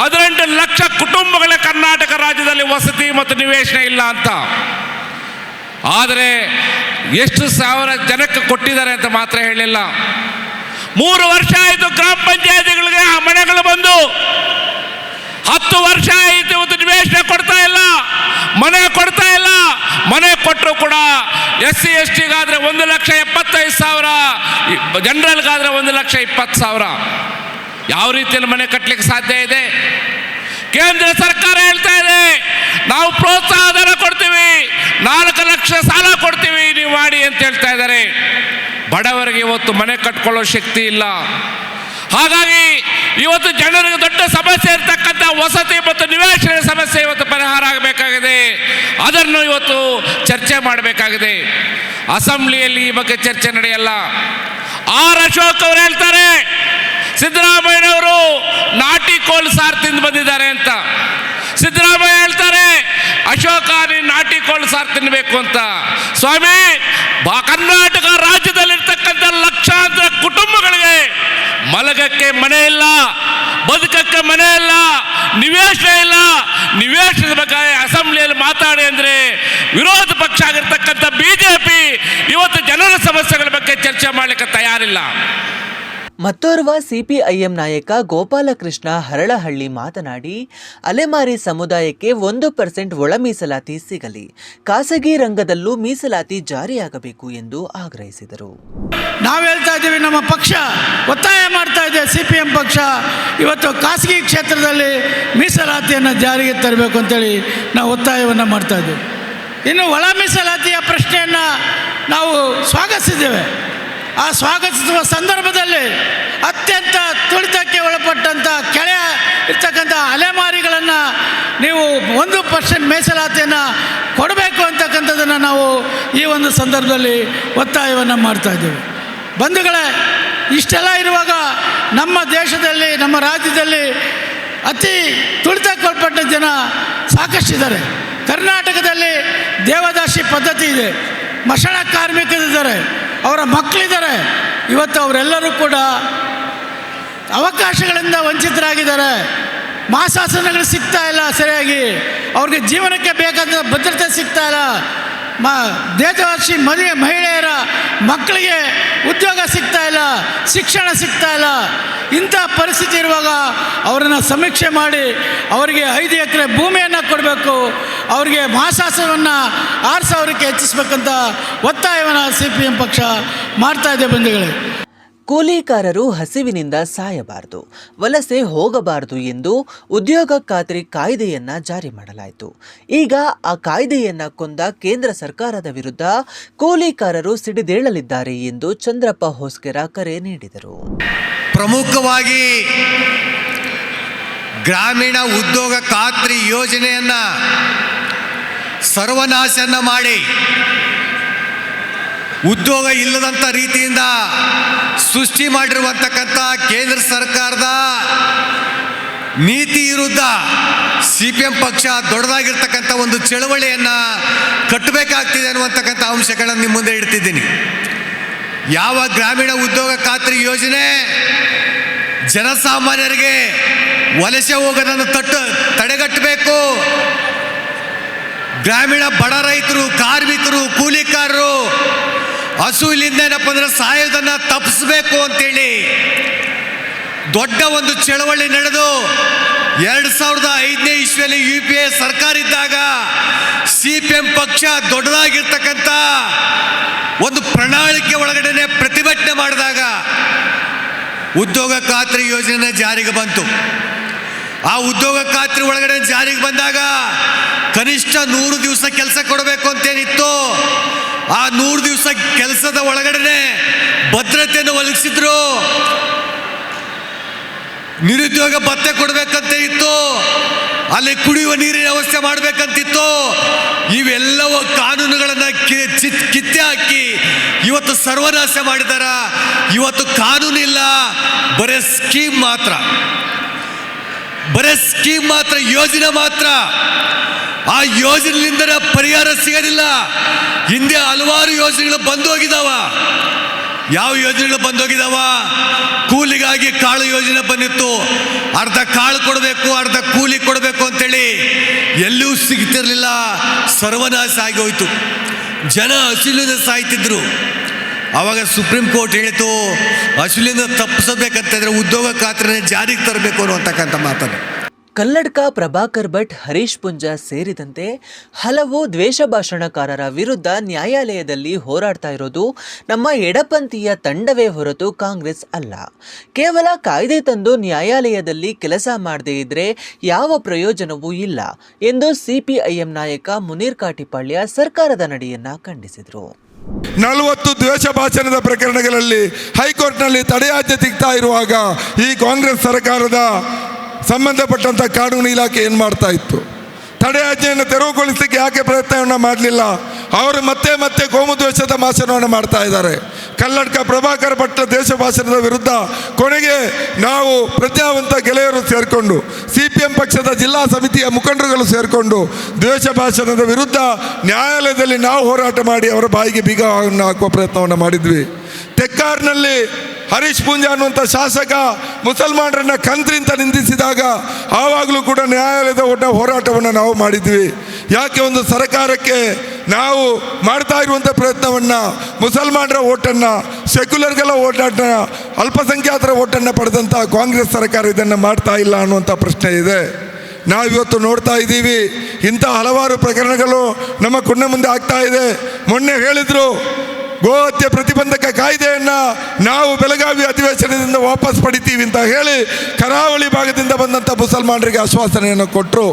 18 ಲಕ್ಷ ಕುಟುಂಬಗಳ ಕರ್ನಾಟಕ ರಾಜ್ಯದಲ್ಲಿ ವಸತಿ ಮತ್ತು ನಿವೇಶನ ಇಲ್ಲ ಅಂತ. ಆದರೆ ಎಷ್ಟು ಸಾವಿರ ಜನಕ್ಕೆ ಕೊಟ್ಟಿದ್ದಾರೆ ಅಂತ ಮಾತ್ರ ಹೇಳಿಲ್ಲ. 3 ವರ್ಷ ಆಯಿತು ಗ್ರಾಮ ಪಂಚಾಯತಿಗಳಿಗೆ ಆ ಮನೆಗಳು ಬಂದು, 10 ವರ್ಷ ಆಯಿತು ಇವತ್ತು ನಿವೇಶನ ಕೊಡ್ತಾ ಇಲ್ಲ, ಮನೆ ಕೊಡ್ತಾ ಇಲ್ಲ. ಮನೆ ಕೊಟ್ಟರು ಕೂಡ SC STಗಾದ್ರೆ 1,75,000, ಜನರಲ್ಗಾದ್ರೆ 1,20,000. ಯಾವ ರೀತಿಯಲ್ಲಿ ಮನೆ ಕಟ್ಟಲಿಕ್ಕೆ ಸಾಧ್ಯ ಇದೆ? ಕೇಂದ್ರ ಸರ್ಕಾರ ಹೇಳ್ತಾ ಇದೆ ನಾವು ಪ್ರೋತ್ಸಾಹ ಧನ ಕೊಡ್ತೀವಿ, 4 ಲಕ್ಷ ಸಾಲ ಕೊಡ್ತೀವಿ, ನೀವು ಮಾಡಿ ಅಂತ ಹೇಳ್ತಾ ಇದ್ದಾರೆ. ಬಡವರಿಗೆ ಇವತ್ತು ಮನೆ ಕಟ್ಕೊಳ್ಳೋ ಶಕ್ತಿ ಇಲ್ಲ. ಹಾಗಾಗಿ ಇವತ್ತು ಜನರಿಗೆ ದೊಡ್ಡ ಸಮಸ್ಯೆ ಇರ್ತಕ್ಕಂಥ ವಸತಿ ಮತ್ತು ನಿವೇಶನ ಸಮಸ್ಯೆ ಇವತ್ತು ಪರಿಹಾರ ಆಗಬೇಕಾಗಿದೆ. ಅದನ್ನು ಇವತ್ತು ಚರ್ಚೆ ಮಾಡಬೇಕಾಗಿದೆ. ಅಸೆಂಬ್ಲಿಯಲ್ಲಿ ಈ ಬಗ್ಗೆ ಚರ್ಚೆ ನಡೆಯಲ್ಲ. ಆರ್ ಅಶೋಕ್ ಅವರು ಹೇಳ್ತಾರೆ ಸಿದ್ದರಾಮಯ್ಯನವರು ನಾಟಿ ಕೋಲ್ ಸಾರು ತಿಂದು ಬಂದಿದ್ದಾರೆ ಅಂತ. ಸಿದ್ದರಾಮಯ್ಯ ಹೇಳ್ತಾರೆ ಅಶೋಕ ನೀನು ನಾಟಿ ಕೋಲ್ ಸಾರು ತಿನ್ನಬೇಕು ಅಂತ. ಸ್ವಾಮಿ, ಕರ್ನಾಟಕ ರಾಜ್ಯದಲ್ಲಿರ್ತಕ್ಕಂಥ ಲಕ್ಷಾಂತರ ಕುಟುಂಬಗಳಿಗೆ ಮಲಗಕ್ಕೆ ಮನೆ ಇಲ್ಲ, ಬದುಕಕ್ಕೆ ಮನೆ ಇಲ್ಲ, ನಿವೇಶನ ಇಲ್ಲ. ನಿವೇಶನದ ಬಗ್ಗೆ ಅಸೆಂಬ್ಲಿಯಲ್ಲಿ ಮಾತಾಡಿ ಅಂದರೆ ವಿರೋಧ ಪಕ್ಷ ಆಗಿರ್ತಕ್ಕಂಥ BJP ಇವತ್ತು ಜನರ ಸಮಸ್ಯೆಗಳ ಬಗ್ಗೆ ಚರ್ಚೆ ಮಾಡಲಿಕ್ಕೆ ತಯಾರಿಲ್ಲ. ಮತ್ತೋರ್ವ CPIM ನಾಯಕ ಗೋಪಾಲಕೃಷ್ಣ ಹರಳಹಳ್ಳಿ ಮಾತನಾಡಿ, ಅಲೆಮಾರಿ ಸಮುದಾಯಕ್ಕೆ 1% ಒಳ ಮೀಸಲಾತಿ ಸಿಗಲಿ, ಖಾಸಗಿ ರಂಗದಲ್ಲೂ ಮೀಸಲಾತಿ ಜಾರಿಯಾಗಬೇಕು ಎಂದು ಆಗ್ರಹಿಸಿದರು. ನಾವು ಹೇಳ್ತಾ ಇದ್ದೀವಿ, ನಮ್ಮ ಪಕ್ಷ ಒತ್ತಾಯ ಮಾಡ್ತಾ ಇದೆ, CPM ಪಕ್ಷ ಇವತ್ತು ಖಾಸಗಿ ಕ್ಷೇತ್ರದಲ್ಲಿ ಮೀಸಲಾತಿಯನ್ನು ಜಾರಿಗೆ ತರಬೇಕು ಅಂತೇಳಿ ನಾವು ಒತ್ತಾಯವನ್ನು ಮಾಡ್ತಾ ಇದ್ದೀವಿ. ಇನ್ನು ಒಳ ಮೀಸಲಾತಿಯ ಪ್ರಶ್ನೆಯನ್ನು ನಾವು ಸ್ವಾಗತಿಸಿದ್ದೇವೆ. ಆ ಸ್ವಾಗತಿಸುವ ಸಂದರ್ಭದಲ್ಲಿ ಅತ್ಯಂತ ತುಳಿತಕ್ಕೆ ಒಳಪಟ್ಟಂಥ ಕೆಳ ಇರ್ತಕ್ಕಂಥ ಅಲೆಮಾರಿಗಳನ್ನು ನೀವು 1% ಮೀಸಲಾತಿಯನ್ನು ಕೊಡಬೇಕು ಅಂತಕ್ಕಂಥದ್ದನ್ನು ನಾವು ಈ ಒಂದು ಸಂದರ್ಭದಲ್ಲಿ ಒತ್ತಾಯವನ್ನು ಮಾಡ್ತಾ ಇದ್ದೇವೆ. ಬಂಧುಗಳೇ, ಇಷ್ಟೆಲ್ಲ ಇರುವಾಗ ನಮ್ಮ ದೇಶದಲ್ಲಿ, ನಮ್ಮ ರಾಜ್ಯದಲ್ಲಿ ಅತಿ ತುಳಿತಕ್ಕೊಳಪಟ್ಟ ಜನ ಸಾಕಷ್ಟಿದ್ದಾರೆ. ಕರ್ನಾಟಕದಲ್ಲಿ ದೇವದಾಸಿ ಪದ್ಧತಿ ಇದೆ, ಮಸಣ ಕಾರ್ಮಿಕರಿದ್ದಾರೆ, ಅವರ ಮಕ್ಕಳಿದ್ದಾರೆ. ಇವತ್ತು ಅವರೆಲ್ಲರೂ ಕೂಡ ಅವಕಾಶಗಳಿಂದ ವಂಚಿತರಾಗಿದ್ದಾರೆ. ಮಾಸಾಸನಗಳು ಸಿಗ್ತಾ ಇಲ್ಲ ಸರಿಯಾಗಿ, ಅವ್ರಿಗೆ ಜೀವನಕ್ಕೆ ಬೇಕಾದ ಭದ್ರತೆ ಸಿಗ್ತಾ ಇಲ್ಲ. ದೇವದಾಸಿ ಮಹಿಳೆಯರ ಮಕ್ಕಳಿಗೆ ಉದ್ಯೋಗ ಸಿಗ್ತಾ ಇಲ್ಲ, ಶಿಕ್ಷಣ ಸಿಗ್ತಾ ಇಲ್ಲ. ಇಂಥ ಪರಿಸ್ಥಿತಿ ಇರುವಾಗ ಅವರನ್ನು ಸಮೀಕ್ಷೆ ಮಾಡಿ ಅವರಿಗೆ 5 ಎಕರೆ ಭೂಮಿಯನ್ನು ಕೊಡಬೇಕು, ಅವರಿಗೆ ಮಾಸಾಸನವನ್ನು 6,000ಕ್ಕೆ ಹೆಚ್ಚಿಸಬೇಕಂತ ಒತ್ತಾಯವನ್ನು CPM ಪಕ್ಷ ಮಾಡ್ತಾ ಇದೆ. ಬಂಧುಗಳೇ, ಕೂಲಿಕಾರರು ಹಸಿವಿನಿಂದ ಸಾಯಬಾರದು, ವಲಸೆ ಹೋಗಬಾರದು ಎಂದು ಉದ್ಯೋಗ ಖಾತ್ರಿ ಕಾಯ್ದೆಯನ್ನ ಜಾರಿ ಮಾಡಲಾಯಿತು. ಈಗ ಆ ಕಾಯ್ದೆಯನ್ನ ಕೊಂದ ಕೇಂದ್ರ ಸರ್ಕಾರದ ವಿರುದ್ಧ ಕೂಲಿಕಾರರು ಸಿಡಿದೇಳಲಿದ್ದಾರೆ ಎಂದು ಚಂದ್ರಪ್ಪ ಹೊಸ್ಕೆರ ಕರೆ ನೀಡಿದರು. ಪ್ರಮುಖವಾಗಿ ಗ್ರಾಮೀಣ ಉದ್ಯೋಗ ಖಾತ್ರಿ ಯೋಜನೆಯನ್ನ ಸರ್ವನಾಶನ ಮಾಡಿ ಉದ್ಯೋಗ ಇಲ್ಲದಂಥ ರೀತಿಯಿಂದ ಸೃಷ್ಟಿ ಮಾಡಿರುವಂತಕ್ಕಂಥ ಕೇಂದ್ರ ಸರ್ಕಾರದ ನೀತಿ ವಿರುದ್ಧ CPM ಪಕ್ಷ ದೊಡ್ಡದಾಗಿರ್ತಕ್ಕಂಥ ಒಂದು ಚಳವಳಿಯನ್ನು ಕಟ್ಟಬೇಕಾಗ್ತಿದೆ ಅನ್ನುವಂತಕ್ಕಂಥ ಅಂಶಗಳನ್ನು ನಿಮ್ಮ ಮುಂದೆ ಇಡ್ತಿದ್ದೀನಿ. ಯಾವ ಗ್ರಾಮೀಣ ಉದ್ಯೋಗ ಖಾತ್ರಿ ಯೋಜನೆ ಜನಸಾಮಾನ್ಯರಿಗೆ ವಲಸೆ ಹೋಗೋದನ್ನು ತಡೆಗಟ್ಟಬೇಕು, ಗ್ರಾಮೀಣ ಬಡ ರೈತರು, ಕಾರ್ಮಿಕರು, ಕೂಲಿಕಾರರು ಹಸುವಿನಿಂದ ಏನಪ್ಪ ಅಂದ್ರೆ ಸಾಯೋದನ್ನು ತಪ್ಪಿಸಬೇಕು ಅಂತೇಳಿ ದೊಡ್ಡ ಒಂದು ಚಳವಳಿ ನಡೆದು 2005ನೇ ಇಸ್ವಿಯಲ್ಲಿ UPA ಸರ್ಕಾರ ಇದ್ದಾಗ CPM ಪಕ್ಷ ದೊಡ್ಡದಾಗಿರ್ತಕ್ಕಂಥ ಒಂದು ಪ್ರಣಾಳಿಕೆ ಒಳಗಡೆ ಪ್ರತಿಭಟನೆ ಮಾಡಿದಾಗ ಉದ್ಯೋಗ ಖಾತ್ರಿ ಯೋಜನೆ ಜಾರಿಗೆ ಬಂತು. ಆ ಉದ್ಯೋಗ ಖಾತ್ರಿ ಒಳಗಡೆ ಜಾರಿಗೆ ಬಂದಾಗ ಕನಿಷ್ಠ 100 ದಿವಸ ಕೆಲಸ ಕೊಡಬೇಕು ಅಂತೇನಿತ್ತು. ಆ 100 ದಿವಸ ಕೆಲಸದ ಒಳಗಡೆ ಭದ್ರತೆಯನ್ನು ಒದಗಿಸಿದ್ರು. ನಿರುದ್ಯೋಗ ಭತ್ಯೆ ಕೊಡಬೇಕಂತ ಇತ್ತು, ಅಲ್ಲಿ ಕುಡಿಯುವ ನೀರಿನ ವ್ಯವಸ್ಥೆ ಮಾಡಬೇಕಂತಿತ್ತು. ಇವೆಲ್ಲವೂ ಕಾನೂನುಗಳನ್ನು ಕಿತ್ತೆ ಹಾಕಿ ಇವತ್ತು ಸರ್ವನಾಶ ಮಾಡಿದಾರ. ಇವತ್ತು ಕಾನೂನಿಲ್ಲ, ಬರೇ ಸ್ಕೀಮ್ ಮಾತ್ರ, ಯೋಜನೆ ಮಾತ್ರ. ಆ ಯೋಜನೆಯಿಂದ ಪರಿಹಾರ ಸಿಗೋದಿಲ್ಲ. ಹಿಂದೆ ಹಲವಾರು ಯೋಜನೆಗಳು ಬಂದೋಗಿದಾವ. ಯಾವ ಯೋಜನೆಗಳು ಬಂದೋಗಿದಾವ? ಕೂಲಿಗಾಗಿ ಕಾಳು ಯೋಜನೆ ಬಂದಿತ್ತು. ಅರ್ಧ ಕಾಳು ಕೊಡಬೇಕು, ಅರ್ಧ ಕೂಲಿ ಕೊಡಬೇಕು ಅಂತೇಳಿ ಎಲ್ಲೂ ಸಿಗ್ತಿರ್ಲಿಲ್ಲ. ಸರ್ವನಾಶ ಆಗಿ ಹೋಯ್ತು. ಜನ ಹಸಿಲಿಂದ ಸಾಯ್ತಿದ್ರು. ಆವಾಗ ಸುಪ್ರೀಂ ಕೋರ್ಟ್ ಹೇಳಿತು, ಹಸಿಲಿಂದ ತಪ್ಪಿಸಬೇಕಂತಂದ್ರೆ ಉದ್ಯೋಗ ಖಾತ್ರಿನೇ ಜಾರಿಗೆ ತರಬೇಕು ಅನ್ನುವಂತಕ್ಕಂಥ ಮಾತನ್ನು. ಕಲ್ಲಡ್ಕ ಪ್ರಭಾಕರ್ ಭಟ್, ಹರೀಶ್ ಪುಂಜಾ ಸೇರಿದಂತೆ ಹಲವು ದ್ವೇಷ ಭಾಷಣಕಾರರ ವಿರುದ್ಧ ನ್ಯಾಯಾಲಯದಲ್ಲಿ ಹೋರಾಡ್ತಾ ಇರೋದು ನಮ್ಮ ಎಡಪಂಥೀಯ ತಂಡವೇ ಹೊರತು ಕಾಂಗ್ರೆಸ್ ಅಲ್ಲ. ಕೇವಲ ಕಾಯ್ದೆ ತಂದು ನ್ಯಾಯಾಲಯದಲ್ಲಿ ಕೆಲಸ ಮಾಡದೇ ಇದ್ರೆ ಯಾವ ಪ್ರಯೋಜನವೂ ಇಲ್ಲ ಎಂದು ಸಿಪಿಐಎಂ ನಾಯಕ ಮುನೀರ್ ಕಾಟಿಪಾಳ್ಯ ಸರ್ಕಾರದ ನಡೆಯನ್ನ ಖಂಡಿಸಿದರು. 40 ದ್ವೇಷ ಭಾಷಣದ ಪ್ರಕರಣಗಳಲ್ಲಿ ಹೈಕೋರ್ಟ್ನಲ್ಲಿ ತಡೆಯಾಜ್ಞೆ ಸಿಗ್ತಾ ಇರುವಾಗ ಈ ಕಾಂಗ್ರೆಸ್ ಸರ್ಕಾರದ ಸಂಬಂಧಪಟ್ಟಂಥ ಕಾನೂನು ಇಲಾಖೆ ಏನು ಮಾಡ್ತಾ ಇತ್ತು? ತಡೆಯಾಜ್ಞೆಯನ್ನು ತೆರವುಗೊಳಿಸಲಿಕ್ಕೆ ಯಾಕೆ ಪ್ರಯತ್ನವನ್ನು ಮಾಡಲಿಲ್ಲ? ಅವರು ಮತ್ತೆ ಕೋಮು ದ್ವೇಷದ ಭಾಷಣವನ್ನು ಮಾಡ್ತಾ ಇದ್ದಾರೆ. ಕಲ್ಲಡ್ಕ ಪ್ರಭಾಕರ್ ಭಟ್ ದೇಶ ಭಾಷಣದ ವಿರುದ್ಧ ಕೊನೆಗೆ ನಾವು ಪ್ರಜ್ಞಾವಂತ ಗೆಳೆಯರು ಸೇರಿಕೊಂಡು, CPM ಪಕ್ಷದ ಜಿಲ್ಲಾ ಸಮಿತಿಯ ಮುಖಂಡರುಗಳು ಸೇರಿಕೊಂಡು ದ್ವೇಷ ಭಾಷಣದ ವಿರುದ್ಧ ನ್ಯಾಯಾಲಯದಲ್ಲಿ ನಾವು ಹೋರಾಟ ಮಾಡಿ ಅವರ ಬಾಯಿಗೆ ಬೀಗವನ್ನು ಹಾಕುವ ಪ್ರಯತ್ನವನ್ನು ಮಾಡಿದ್ವಿ. ತೆಕ್ಕಾರ್ನಲ್ಲಿ ಹರೀಶ್ ಪುಂಜಾ ಅನ್ನುವಂಥ ಶಾಸಕ ಮುಸಲ್ಮಾನರನ್ನ ಕಂತ್ರಿಂತ ನಿಂದಿಸಿದಾಗ ಆವಾಗಲೂ ಕೂಡ ನ್ಯಾಯಾಲಯದ ಹೋರಾಟವನ್ನು ನಾವು ಮಾಡಿದ್ವಿ. ಯಾಕೆ ಒಂದು ಸರ್ಕಾರಕ್ಕೆ ನಾವು ಮಾಡ್ತಾ ಇರುವಂಥ ಪ್ರಯತ್ನವನ್ನು ಮುಸಲ್ಮಾನರ ಓಟನ್ನು, ಸೆಕ್ಯುಲರ್ಗಳ ಓಟನ್ನು, ಅಲ್ಪಸಂಖ್ಯಾತರ ಓಟನ್ನು ಪಡೆದಂಥ ಕಾಂಗ್ರೆಸ್ ಸರ್ಕಾರ ಇದನ್ನು ಮಾಡ್ತಾ ಇಲ್ಲ ಅನ್ನುವಂಥ ಪ್ರಶ್ನೆ ಇದೆ. ನಾವಿವತ್ತು ನೋಡ್ತಾ ಇದ್ದೀವಿ, ಇಂಥ ಹಲವಾರು ಪ್ರಕರಣಗಳು ನಮ್ಮ ಕಣ್ಣ ಮುಂದೆ ಆಗ್ತಾ ಇದೆ. ಮೊನ್ನೆ ಹೇಳಿದರು, ಗೋಹತ್ಯೆ ಪ್ರತಿಬಂಧಕ ಕಾಯ್ದೆಯನ್ನು ನಾವು ಬೆಳಗಾವಿ ಅಧಿವೇಶನದಿಂದ ವಾಪಸ್ ಪಡಿತೀವಿ ಅಂತ ಹೇಳಿ ಕರಾವಳಿ ಭಾಗದಿಂದ ಬಂದಂಥ ಮುಸಲ್ಮಾನರಿಗೆ ಆಶ್ವಾಸನೆಯನ್ನು ಕೊಟ್ಟರು.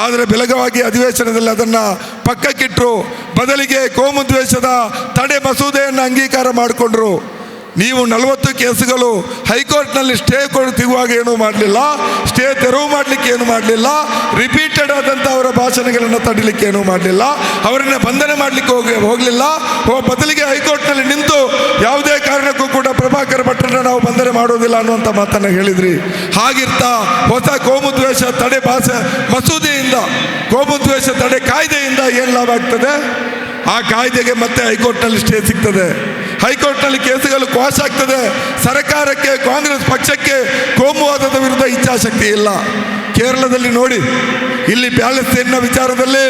ಆದರೆ ಬೆಳಗಾವಿ ಅಧಿವೇಶನದಲ್ಲಿ ಅದನ್ನು ಪಕ್ಕಕ್ಕಿಟ್ಟರು. ಬದಲಿಗೆ ಕೋಮು ದ್ವೇಷದ ತಡೆ ಮಸೂದೆಯನ್ನು ಅಂಗೀಕಾರ ಮಾಡಿಕೊಂಡ್ರು. ನೀವು 40 ಕೇಸುಗಳು ಹೈಕೋರ್ಟ್ನಲ್ಲಿ ಸ್ಟೇ ಸಿಗುವಾಗ ಏನೂ ಮಾಡಲಿಲ್ಲ, ಸ್ಟೇ ತೆರವು ಮಾಡಲಿಕ್ಕೆ ಏನು ಮಾಡಲಿಲ್ಲ, ರಿಪೀಟೆಡ್ ಆದಂಥ ಅವರ ಭಾಷಣಗಳನ್ನು ತಡಿಲಿಕ್ಕೆ ಏನೂ ಮಾಡಲಿಲ್ಲ, ಅವರನ್ನು ಬಂಧನ ಮಾಡಲಿಕ್ಕೆ ಹೋಗಲಿಲ್ಲ. ಬದಲಿಗೆ ಹೈಕೋರ್ಟ್ನಲ್ಲಿ ನಿಂತು ಯಾವುದೇ ಕಾರಣಕ್ಕೂ ಕೂಡ ಪ್ರಭಾಕರ್ ಭಟ್ರನ್ನ ನಾವು ಬಂಧನ ಮಾಡೋದಿಲ್ಲ ಅನ್ನುವಂಥ ಮಾತನ್ನು ಹೇಳಿದ್ರಿ. ಹಾಗಿರ್ತಾ ಹೊಸ ಕೋಮು ದ್ವೇಷ ತಡೆ ಮಸೂದೆಯಿಂದ, ಕೋಮು ದ್ವೇಷ ತಡೆ ಕಾಯ್ದೆಯಿಂದ ಏನು ಲಾಭ ಆಗ್ತದೆ? ಆ ಕಾಯ್ದೆಗೆ ಮತ್ತೆ ಹೈಕೋರ್ಟ್ನಲ್ಲಿ ಸ್ಟೇ ಸಿಗ್ತದೆ, ಹೈಕೋರ್ಟ್ನಲ್ಲಿ ಕೇಸುಗಳು ಕ್ವಾಶ್ ಆಗ್ತದೆ. ಸರ್ಕಾರಕ್ಕೆ, ಕಾಂಗ್ರೆಸ್ ಪಕ್ಷಕ್ಕೆ ಕೋಮುವಾದದ ವಿರುದ್ಧ ಇಚ್ಛಾಶಕ್ತಿ ಇಲ್ಲ. ಕೇರಳದಲ್ಲಿ ನೋಡಿ, ಇಲ್ಲಿ ಪ್ಯಾಲೆಸ್ತೇನ್ನ ವಿಚಾರದಲ್ಲಿ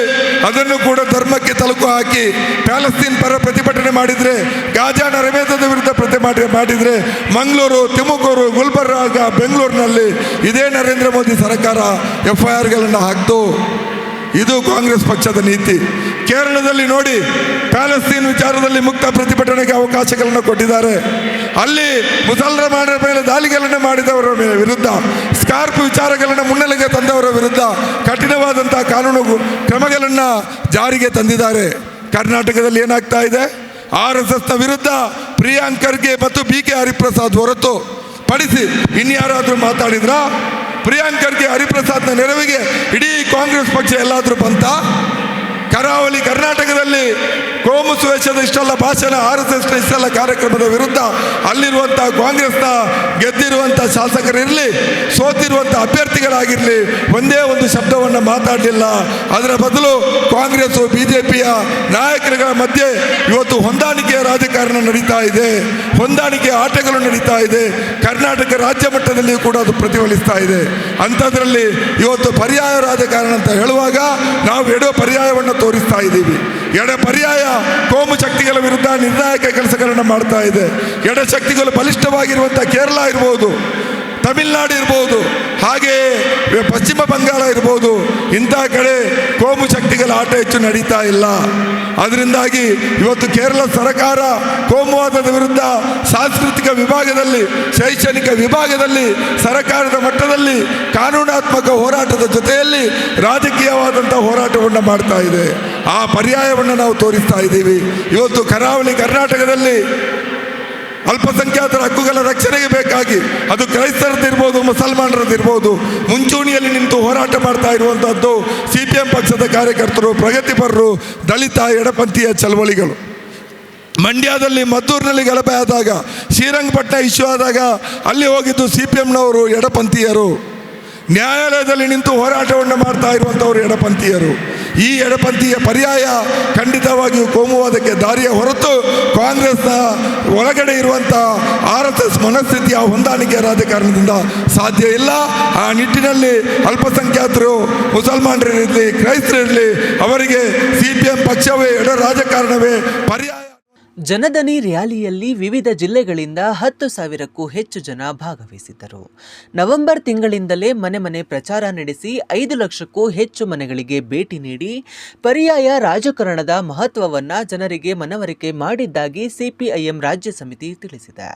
ಅದನ್ನು ಕೂಡ ಧರ್ಮಕ್ಕೆ ತಲುಕು ಹಾಕಿ ಪ್ಯಾಲೆಸ್ತೇನ್ ಪರ ಪ್ರತಿಭಟನೆ ಮಾಡಿದರೆ, ಗಾಜಾ ನರಮೇಧದ ವಿರುದ್ಧ ಪ್ರತಿಭಟನೆ ಮಾಡಿದರೆ, ಮಂಗಳೂರು, ತುಮಕೂರು, ಗುಲ್ಬರ್ಗ, ಬೆಂಗಳೂರಿನಲ್ಲಿ ಇದೇ ನರೇಂದ್ರ ಮೋದಿ ಸರ್ಕಾರ FIRಗಳನ್ನು ಹಾಕ್ತು. ಇದು ಕಾಂಗ್ರೆಸ್ ಪಕ್ಷದ ನೀತಿ. ಕೇರಳದಲ್ಲಿ ನೋಡಿ, ಪ್ಯಾಲೆಸ್ತೇನ್ ವಿಚಾರದಲ್ಲಿ ಮುಕ್ತ ಪ್ರತಿಭಟನೆಗೆ ಅವಕಾಶಗಳನ್ನು ಕೊಟ್ಟಿದ್ದಾರೆ. ಅಲ್ಲಿ ಮುಸಲ್ಮಾನರ ಮೇಲೆ ದಾಳಿಗಳನ್ನು ಮಾಡಿದವರ ವಿರುದ್ಧ, ಸ್ಕಾರ್ಪ್ ವಿಚಾರಗಳನ್ನು ಮುನ್ನೆಲೆಗೆ ತಂದವರ ವಿರುದ್ಧ ಕಠಿಣವಾದಂಥ ಕಾನೂನು ಕ್ರಮಗಳನ್ನು ಜಾರಿಗೆ ತಂದಿದ್ದಾರೆ. ಕರ್ನಾಟಕದಲ್ಲಿ ಏನಾಗ್ತಾ ಇದೆ? RSSನ ವಿರುದ್ಧ ಪ್ರಿಯಾಂಕ್ ಖರ್ಗೆ ಮತ್ತು BK ಹರಿಪ್ರಸಾದ್ ಹೊರತು ಪಡಿಸಿ ಇನ್ಯಾರಾದರೂ ಮಾತಾಡಿದ್ರಾ? ಪ್ರಿಯಾಂಕ್ ಖರ್ಗೆ, ಹರಿಪ್ರಸಾದ್ನ ನೆರವಿಗೆ ಇಡೀ ಕಾಂಗ್ರೆಸ್ ಪಕ್ಷ ಎಲ್ಲಾದರೂ ಬಂತ? ಕರಾವಳಿ ಕರ್ನಾಟಕದಲ್ಲಿ ಕೋಮು ದ್ವೇಷದ ಇಷ್ಟೆಲ್ಲ ಭಾಷಣ, RSSನ ಇಷ್ಟೆಲ್ಲ ಕಾರ್ಯಕ್ರಮದ ವಿರುದ್ಧ ಅಲ್ಲಿರುವಂಥ ಕಾಂಗ್ರೆಸ್ನ ಗೆದ್ದಿರುವಂಥ ಶಾಸಕರಿರಲಿ, ಸೋತಿರುವಂಥ ಅಭ್ಯರ್ಥಿಗಳಾಗಿರಲಿ, ಒಂದೇ ಒಂದು ಶಬ್ದವನ್ನು ಮಾತಾಡಲಿಲ್ಲ. ಅದರ ಬದಲು ಕಾಂಗ್ರೆಸ್ BJPಯ ನಾಯಕರುಗಳ ಮಧ್ಯೆ ಇವತ್ತು ಹೊಂದಾಣಿಕೆಯ ರಾಜಕಾರಣ ನಡೀತಾ ಇದೆ, ಹೊಂದಾಣಿಕೆಯ ಆಟಗಳು ನಡೀತಾ ಇದೆ. ಕರ್ನಾಟಕ ರಾಜ್ಯ ಮಟ್ಟದಲ್ಲಿ ಕೂಡ ಅದು ಪ್ರತಿಫಲಿಸ್ತಾ ಇದೆ. ಅಂಥದ್ರಲ್ಲಿ ಇವತ್ತು ಪರ್ಯಾಯ ರಾಜಕಾರಣ ಅಂತ ಹೇಳುವಾಗ ನಾವು ಎಡ ಪರ್ಯಾಯವನ್ನು ತೋರಿಸ್ತಾ ಇದ್ದೀವಿ. ಎಡ ಪರ್ಯಾಯ ಕೋಮು ಶಕ್ತಿಗಳ ವಿರುದ್ಧ ನಿರ್ಣಾಯಕ ಕೆಲಸಗಳನ್ನು ಮಾಡ್ತಾ ಇದೆ. ಎಡ ಶಕ್ತಿಗಳು ಬಲಿಷ್ಠವಾಗಿರುವಂಥ ಕೇರಳ ಇರ್ಬೋದು, ತಮಿಳುನಾಡು ಇರ್ಬೋದು, ಹಾಗೆಯೇ ಪಶ್ಚಿಮ ಬಂಗಾಳ ಇರ್ಬೋದು, ಇಂಥ ಕಡೆ ಕೋಮು ಶಕ್ತಿಗಳ ಆಟ ಹೆಚ್ಚು ನಡೀತಾ ಇಲ್ಲ. ಅದರಿಂದಾಗಿ ಇವತ್ತು ಕೇರಳ ಸರ್ಕಾರ ಕೋಮುವಾದದ ವಿರುದ್ಧ ಸಾಂಸ್ಕೃತಿಕ ವಿಭಾಗದಲ್ಲಿ, ಶೈಕ್ಷಣಿಕ ವಿಭಾಗದಲ್ಲಿ, ಸರ್ಕಾರದ ಮಟ್ಟದಲ್ಲಿ ಕಾನೂನಾತ್ಮಕ ಹೋರಾಟದ ಜೊತೆಯಲ್ಲಿ ರಾಜಕೀಯವಾದಂಥ ಹೋರಾಟವನ್ನು ಮಾಡ್ತಾ ಇದೆ. ಆ ಪರ್ಯಾಯವನ್ನು ನಾವು ತೋರಿಸ್ತಾ ಇದ್ದೀವಿ. ಇವತ್ತು ಕರಾವಳಿ ಕರ್ನಾಟಕದಲ್ಲಿ ಅಲ್ಪಸಂಖ್ಯಾತರ ಹಕ್ಕುಗಳ ರಕ್ಷಣೆಗೆ ಬೇಕಾಗಿ, ಅದು ಕ್ರೈಸ್ತರದ್ದಿರ್ಬೋದು, ಮುಸಲ್ಮಾನರದ್ದಿರ್ಬೋದು, ಮುಂಚೂಣಿಯಲ್ಲಿ ನಿಂತು ಹೋರಾಟ ಮಾಡ್ತಾ ಇರುವಂಥದ್ದು CPM ಪಕ್ಷದ ಕಾರ್ಯಕರ್ತರು, ಪ್ರಗತಿಪರರು, ದಲಿತ ಎಡಪಂಥೀಯ ಚಳವಳಿಗಳು. ಮಂಡ್ಯದಲ್ಲಿ ಮದ್ದೂರಿನಲ್ಲಿ ಗಲಭೆ ಆದಾಗ, ಶ್ರೀರಂಗಪಟ್ಟಣ ಇಶ್ಯೂ ಆದಾಗ ಅಲ್ಲಿ ಹೋಗಿದ್ದು CPMನವರು ಎಡಪಂಥೀಯರು. ನ್ಯಾಯಾಲಯದಲ್ಲಿ ನಿಂತು ಹೋರಾಟವನ್ನು ಮಾಡ್ತಾ ಇರುವಂಥವರು ಎಡಪಂಥೀಯರು. ಈ ಎಡಪಂಥೀಯ ಪರ್ಯಾಯ ಖಂಡಿತವಾಗಿಯೂ ಕೋಮುವಾದಕ್ಕೆ ದಾರಿಯ ಹೊರತು ಕಾಂಗ್ರೆಸ್ನ ಒಳಗಡೆ ಇರುವಂಥ RSS ಮನಸ್ಥಿತಿಯ ಹೊಂದಾಣಿಕೆ ರಾಜಕಾರಣದಿಂದ ಸಾಧ್ಯ ಇಲ್ಲ. ಆ ನಿಟ್ಟಿನಲ್ಲಿ ಅಲ್ಪಸಂಖ್ಯಾತರು, ಮುಸಲ್ಮಾನರಿರಲಿ, ಕ್ರೈಸ್ತರಿರಲಿ, ಅವರಿಗೆ CPM ಪಕ್ಷವೇ ಎಡ ರಾಜಕಾರಣವೇ ಪರ್ಯಾಯ. ಜನದನಿ ರ್ಯಾಲಿಯಲ್ಲಿ ವಿವಿಧ ಜಿಲ್ಲೆಗಳಿಂದ 10,000ಕ್ಕೂ ಹೆಚ್ಚು ಜನ ಭಾಗವಹಿಸಿದ್ದರು. ನವೆಂಬರ್ ತಿಂಗಳಿಂದಲೇ ಮನೆ ಮನೆ ಪ್ರಚಾರ ನಡೆಸಿ 5 ಲಕ್ಷಕ್ಕೂ ಹೆಚ್ಚು ಮನೆಗಳಿಗೆ ಭೇಟಿ ನೀಡಿ ಪರ್ಯಾಯ ರಾಜಕಾರಣದ ಮಹತ್ವವನ್ನು ಜನರಿಗೆ ಮನವರಿಕೆ ಮಾಡಿದ್ದಾಗಿ CPIM ರಾಜ್ಯ ಸಮಿತಿ ತಿಳಿಸಿದೆ.